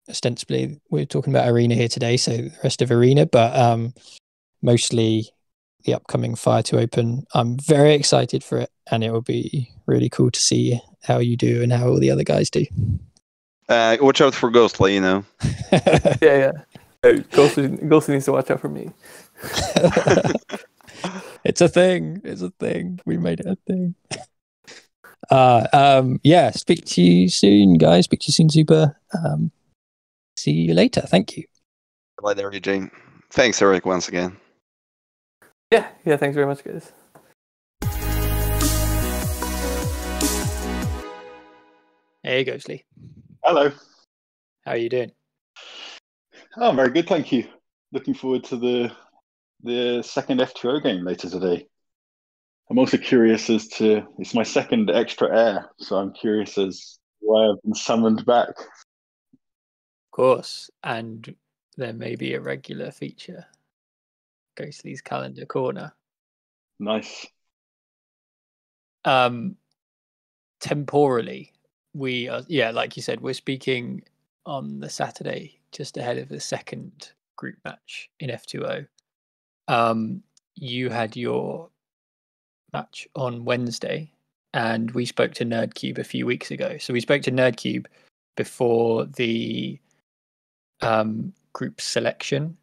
ostensibly we're talking about Arena here today, so the rest of Arena, but mostly the upcoming Fire to Open. I'm very excited for it, and it will be really cool to see how you do and how all the other guys do. Watch out for Ghostly, you know. Yeah. Ghostly needs to watch out for me. It's a thing. We made it a thing. Yeah, speak to you soon, guys. Speak to you soon, Super. See you later. Thank you. Bye there, Ejay. Thanks, Eric, once again. Yeah, thanks very much, guys. Hey, Ghostly. Hello. How are you doing? Oh, very good, thank you. Looking forward to the second F2O game later today. I'm also curious as to, it's my second extra air, so I'm curious as why I've been summoned back. Of course, and there may be a regular feature. Ghostly's Calendar Corner. Nice. Temporally, we are, like you said, we're speaking on the Saturday just ahead of the second group match in F2O. You had your match on Wednesday, and we spoke to Nerdcube a few weeks ago. So we spoke to Nerdcube before the group selection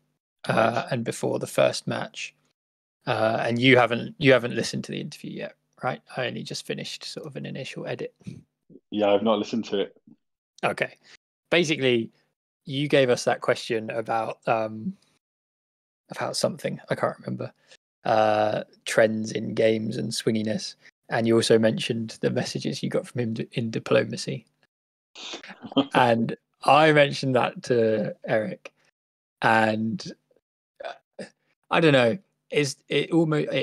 and before the first match. And you haven't listened to the interview yet, right? I only just finished sort of an initial edit. Yeah, I've not listened to it. Okay. Basically, you gave us that question about something, I can't remember, trends in games and swinginess, and you also mentioned the messages you got from him in diplomacy. And I mentioned that to Eric, and I don't know, it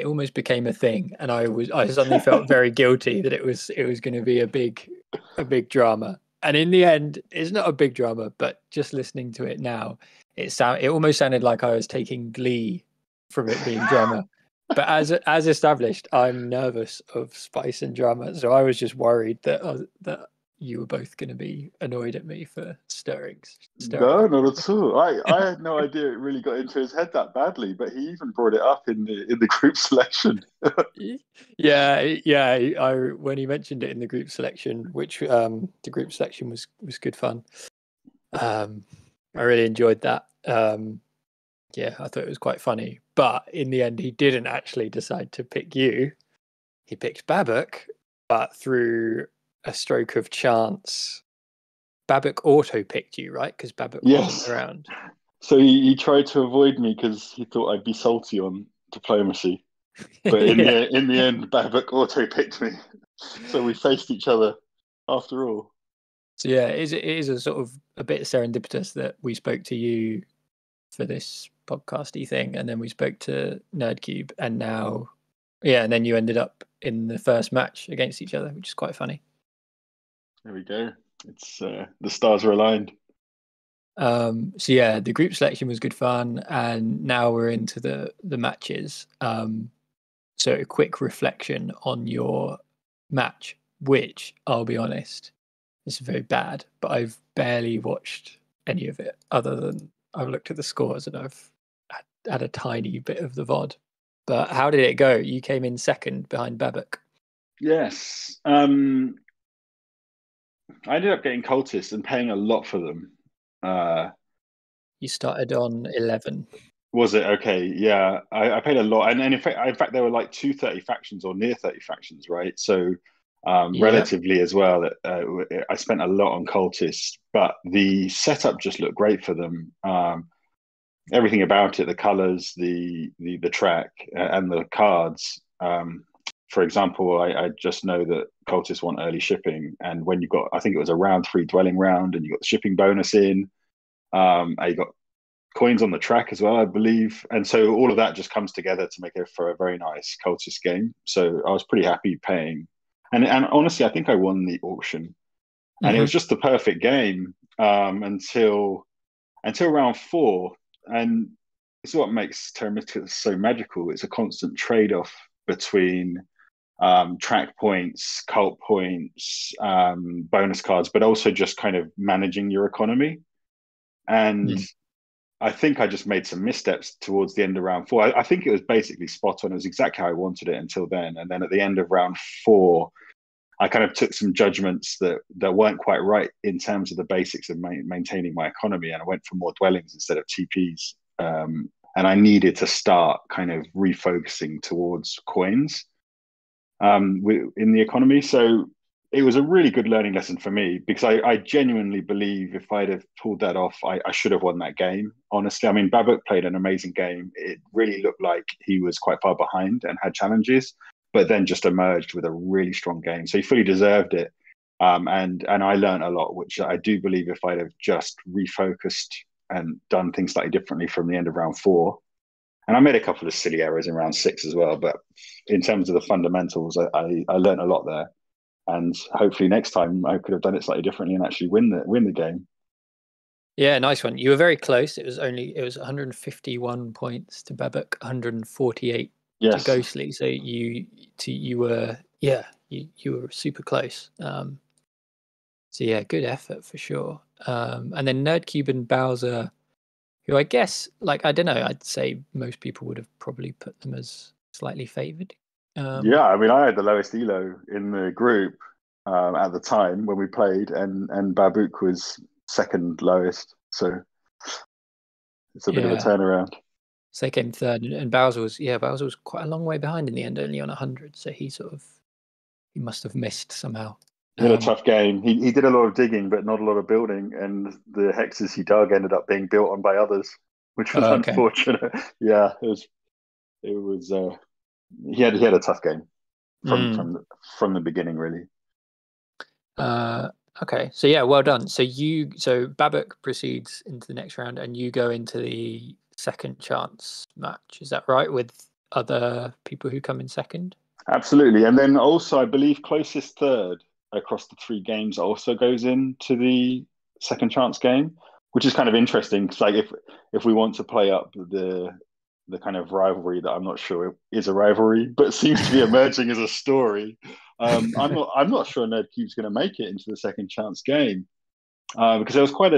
almost became a thing, and I suddenly felt very guilty that it was going to be a big drama. And in the end, it's not a big drama, but just listening to it now, it almost sounded like I was taking glee from it being drama. But as established, I'm nervous of spice and drama, so I was just worried that you were both going to be annoyed at me for stirring. No, not at all. I had no idea it really got into his head that badly, but he even brought it up in the group selection. Yeah. When he mentioned it in the group selection, which the group selection was good fun. I really enjoyed that. Yeah, I thought it was quite funny. But in the end, he didn't actually decide to pick you. He picked Babak, but through a stroke of chance, Babak auto-picked you, right? Because Babak wasn't around. So he tried to avoid me because he thought I'd be salty on diplomacy. But in the end, Babak auto-picked me. So we faced each other after all. So yeah, it is a sort of a bit serendipitous that we spoke to you for this podcasty thing, and then we spoke to Nerdcube, and now, and then you ended up in the first match against each other, which is quite funny. There we go. It's the stars are aligned. So yeah, the group selection was good fun, and now we're into the matches. So a quick reflection on your match, which I'll be honest, is very bad, but I've barely watched any of it other than I've looked at the scores and I've had a tiny bit of the VOD. But how did it go? You came in second behind Babak. Yes. I ended up getting cultists and paying a lot for them. You started on 11. Was it? Okay, yeah. I paid a lot. And in fact, there were like 230 factions or near 30 factions, right? So relatively as well, I spent a lot on cultists, but the setup just looked great for them. Everything about it, the colors, the track, and the cards. For example, I just know that cultists want early shipping, and when you got, I think it was a round 3 dwelling round, and you got the shipping bonus in. You got coins on the track as well, I believe. And so all of that just comes together to make it for a very nice cultist game. So I was pretty happy paying. And honestly, I think I won the auction. And it was just the perfect game until round 4. And it's what makes Terra Mystica so magical. It's a constant trade-off between track points, cult points, bonus cards, but also just kind of managing your economy. And I think I just made some missteps towards the end of round 4. I think it was basically spot on. It was exactly how I wanted it until then. And then at the end of round 4, I kind of took some judgments that weren't quite right in terms of the basics of maintaining my economy. And I went for more dwellings instead of TPs. And I needed to start kind of refocusing towards coins in the economy. So it was a really good learning lesson for me, because I genuinely believe if I'd have pulled that off, I should have won that game. Honestly, I mean, Babuk played an amazing game. It really looked like he was quite far behind and had challenges, but then just emerged with a really strong game. So he fully deserved it. And I learned a lot, which I do believe if I'd have just refocused and done things slightly differently from the end of round 4. And I made a couple of silly errors in round 6 as well. But in terms of the fundamentals, I learned a lot there. And hopefully next time I could have done it slightly differently and actually win the game. Yeah, nice one. You were very close. It was 151 points to Babuk, 148 to Ghostly. So you were super close. So yeah, good effort for sure. And then Nerdcube and Bowser, who I guess, like, I don't know, I'd say most people would have probably put them as slightly favoured. Yeah, I mean, I had the lowest elo in the group at the time when we played, and Babuk was second lowest. So it's a bit of a turnaround. So they came third, and Bowser was quite a long way behind in the end, only on 100. So he must have missed somehow. He had a tough game. He did a lot of digging, but not a lot of building, and the hexes he dug ended up being built on by others, which was unfortunate. Yeah, it was. He had a tough game from the beginning, really. Okay, so yeah, well done. So Babuk proceeds into the next round, and you go into the second chance match. Is that right, with other people who come in second? Absolutely, and then also I believe closest third across the 3 games also goes into the second chance game, which is kind of interesting. Because like if we want to play up the kind of rivalry that I'm not sure is a rivalry, but seems to be emerging as a story. I'm not sure Nerdcube's going to make it into the second chance game because there was quite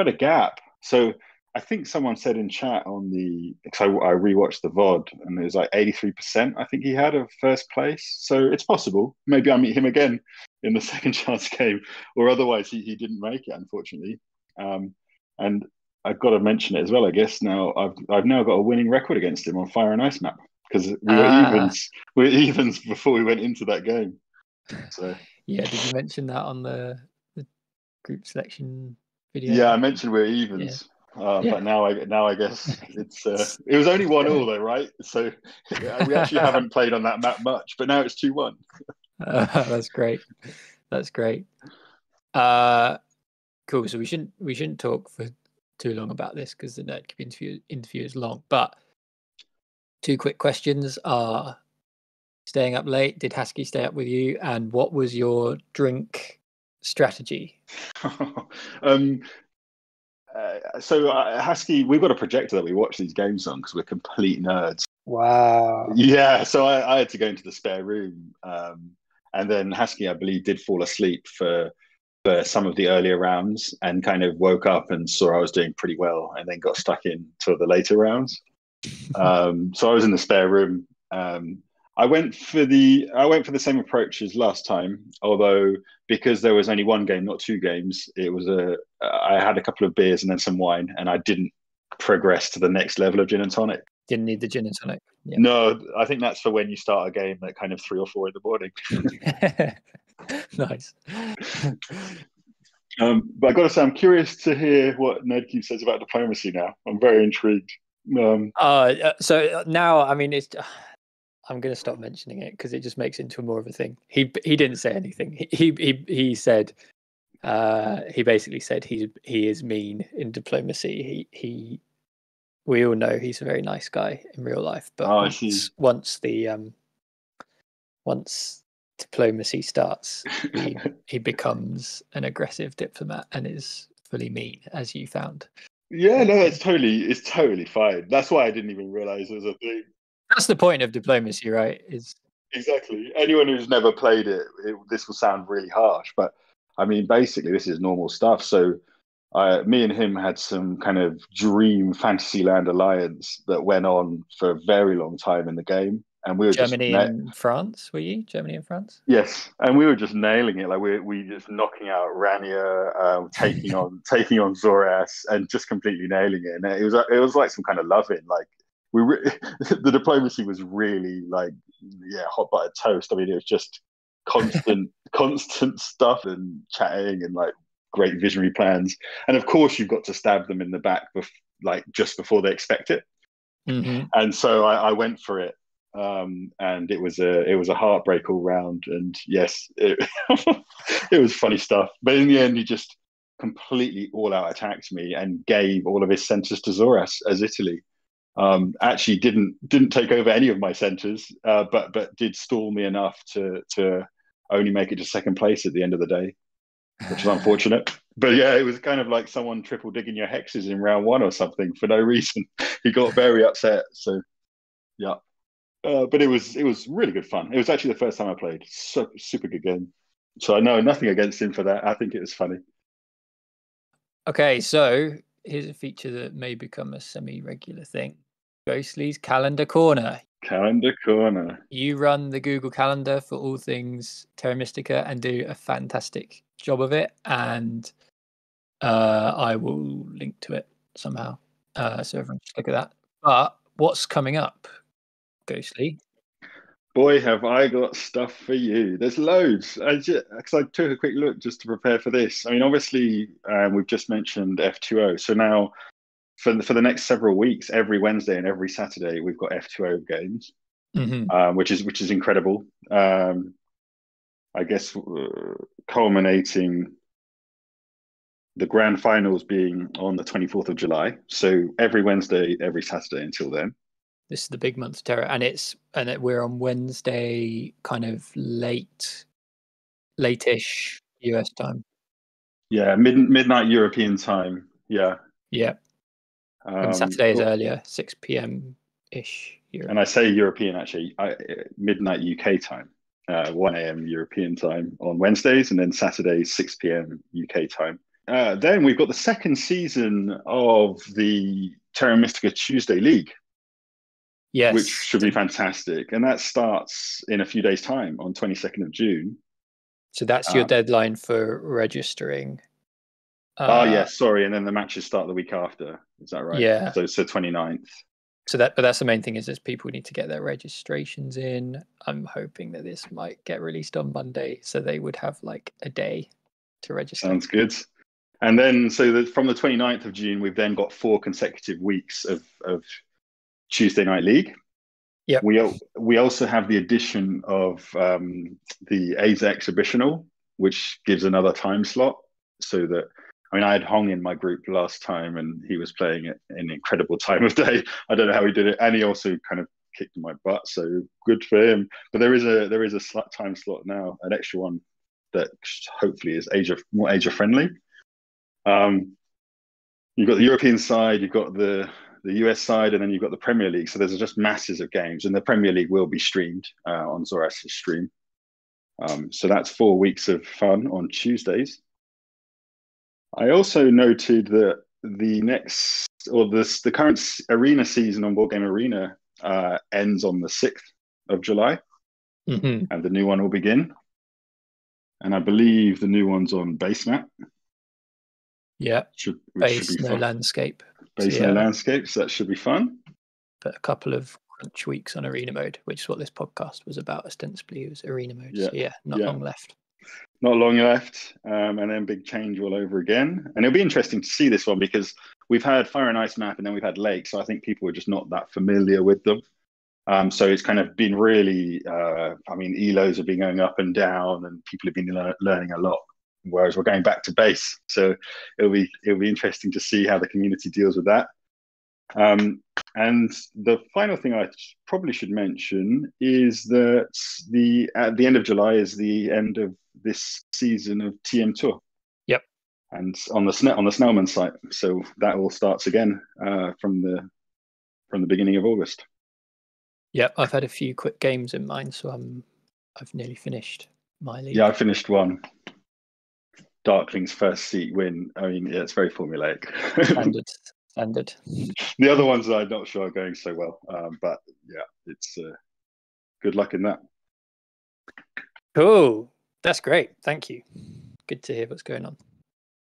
a gap. So I think someone said in chat because I rewatched the VOD, and it was like 83%. I think he had of first place. So it's possible. Maybe I meet him again in the second chance game, or otherwise he didn't make it, unfortunately. And I've got to mention it as well, I guess. Now I've now got a winning record against him on Fire and Ice map, because we were evens. We were evens before we went into that game. So yeah, did you mention that on the group selection video? Yeah, I mentioned we're evens. But now I guess it's it was only 1-1 though, right? So we actually haven't played on that map much, but now it's 2-1. That's great. That's great. Cool. So we shouldn't talk for too long about this because the Nerdcube interview is long. But 2 quick questions are: staying up late? Did Husky stay up with you? And what was your drink strategy? So Husky, we've got a projector that we watch these games on because we're complete nerds. Wow. Yeah, so I had to go into the spare room, and then Husky, I believe, did fall asleep for some of the earlier rounds and kind of woke up and saw I was doing pretty well, and then got stuck in to the later rounds. So I was in the spare room. I went for the same approach as last time, although because there was only 1 game, not 2 games, it was I had a couple of beers and then some wine, and I didn't progress to the next level of gin and tonic. Didn't need the gin and tonic. Yeah. No, I think that's for when you start a game at kind of 3 or 4 in the morning. Nice. But I got to say, I'm curious to hear what Nerdcube says about diplomacy now. I'm very intrigued. So now, I mean, I'm going to stop mentioning it because it just makes it into more of a thing. He didn't say anything. He said he basically said he is mean in diplomacy. He we all know he's a very nice guy in real life, but once diplomacy starts, he becomes an aggressive diplomat and is fully mean, as you found. Yeah, no, it's totally fine. That's why I didn't even realize it was a thing. That's the point of diplomacy, right? Is exactly. Anyone who's never played this will sound really harsh, but I mean, basically, this is normal stuff. So, me and him had some kind of dream Fantasyland alliance that went on for a very long time in the game, and we were Germany and France. Were you Germany and France? Yes, and we were just nailing it. Like we just knocking out Rania, taking on Zoras, and just completely nailing it. And it was like some kind of loving. Like the diplomacy was really like hot buttered toast. I mean, it was just constant stuff and chatting and like great visionary plans. And of course, you've got to stab them in the back, like just before they expect it. Mm-hmm. And so I went for it. And it was a heartbreak all round, and yes, it was funny stuff. But in the end, he just completely all out attacked me and gave all of his centers to Zoras as Italy. Actually, didn't take over any of my centers, but did stall me enough to only make it to second place at the end of the day, which is unfortunate. But yeah, it was kind of like someone triple digging your hexes in round 1 or something for no reason. He got very upset. So yeah. But it was really good fun. It was actually the first time I played. Super good game. So I know nothing against him for that. I think it was funny. Okay, so here's a feature that may become a semi-regular thing. Ghostly's Calendar Corner. Calendar Corner. You run the Google Calendar for all things Terra Mystica and do a fantastic job of it. And I will link to it somehow. So everyone just look at that. But what's coming up, Ghostly? Boy, have I got stuff for you. There's loads. Because I took a quick look just to prepare for this. I mean, obviously, we've just mentioned F2O. So now, for the next several weeks, every Wednesday and every Saturday, we've got F2O games, which is incredible. I guess culminating the grand finals being on the 24th of July. So every Wednesday, every Saturday until then. This is the big month of Terra, and we're on Wednesday, kind of late-ish US time. Yeah, midnight European time. Yeah. Yeah. And Saturday is earlier, 6 p.m. ish. And I say European actually, midnight UK time, 1 a.m. European time on Wednesdays, and then Saturday 6 p.m. UK time. Then we've got the second season of the Terra Mystica Tuesday League. Yes. Which should be fantastic. And that starts in a few days' time on 22nd of June. So that's your deadline for registering. Sorry. And then the matches start the week after. Is that right? Yeah. So 29th. But that's the main thing is people need to get their registrations in. I'm hoping that this might get released on Monday, so they would have like a day to register. Sounds good. And then from the 29th of June, we've then got 4 consecutive weeks of Tuesday Night League. Yeah. We also have the addition of the Asia Exhibitional, which gives another time slot. So that, I mean, I had Hong in my group last time, and he was playing at an incredible time of day. I don't know how he did it, and he also kind of kicked my butt. So good for him. But there is a time slot now, an extra one that hopefully is more Asia friendly. You've got the European side, you've got the US side, and then you've got the Premier League. So there's just masses of games, and the Premier League will be streamed on Zoras' stream. So that's 4 weeks of fun on Tuesdays. I also noted that the current arena season on Board Game Arena ends on the 6th of July, and the new one will begin. And I believe the new one's on Basemat. Yeah, Base, no landscape. Base, no landscape, so that should be fun. But a couple of crunch weeks on arena mode, which is what this podcast was about ostensibly. It was arena mode. Yeah. So not long left. Not long left, and then big change all over again. And it'll be interesting to see this one because we've had Fire and Ice map and then we've had Lake, so I think people are just not that familiar with them. So it's kind of been really, ELOs have been going up and down and people have been learning a lot, whereas we're going back to base. So it'll be interesting to see how the community deals with that. And the final thing I probably should mention is that at the end of July is the end of this season of TM Tour. Yep. And on the Snellman site, so that all starts again from the beginning of August. Yep, I've had a few quick games in mind, so I've nearly finished my league. Yeah, I finished one. Darkling's first seat win. I mean, yeah, it's very formulaic. Standard. The other ones I'm not sure are going so well, but yeah, it's good luck in that. Cool. That's great. Thank you. Good to hear what's going on.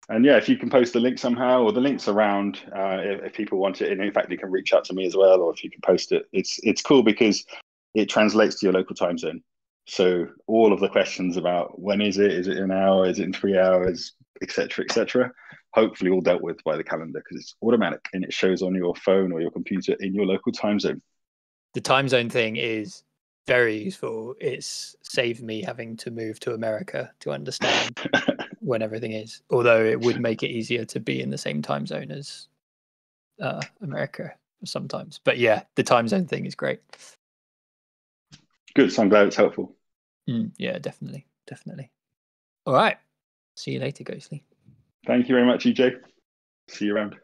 And yeah, if you can post the link somehow, or the link's around, if people want it, and in fact, you can reach out to me as well, or if you can post it, it's cool because it translates to your local time zone. So all of the questions about when is it an hour, is it in 3 hours, etc., hopefully all dealt with by the calendar because it's automatic and it shows on your phone or your computer in your local time zone. The time zone thing is very useful. It's saved me having to move to America to understand when everything is, although it would make it easier to be in the same time zone as America sometimes. But yeah, the time zone thing is great. Good, so I'm glad it's helpful. Yeah, definitely. All right. See you later, Ghostly. Thank you very much, Ejay. See you around.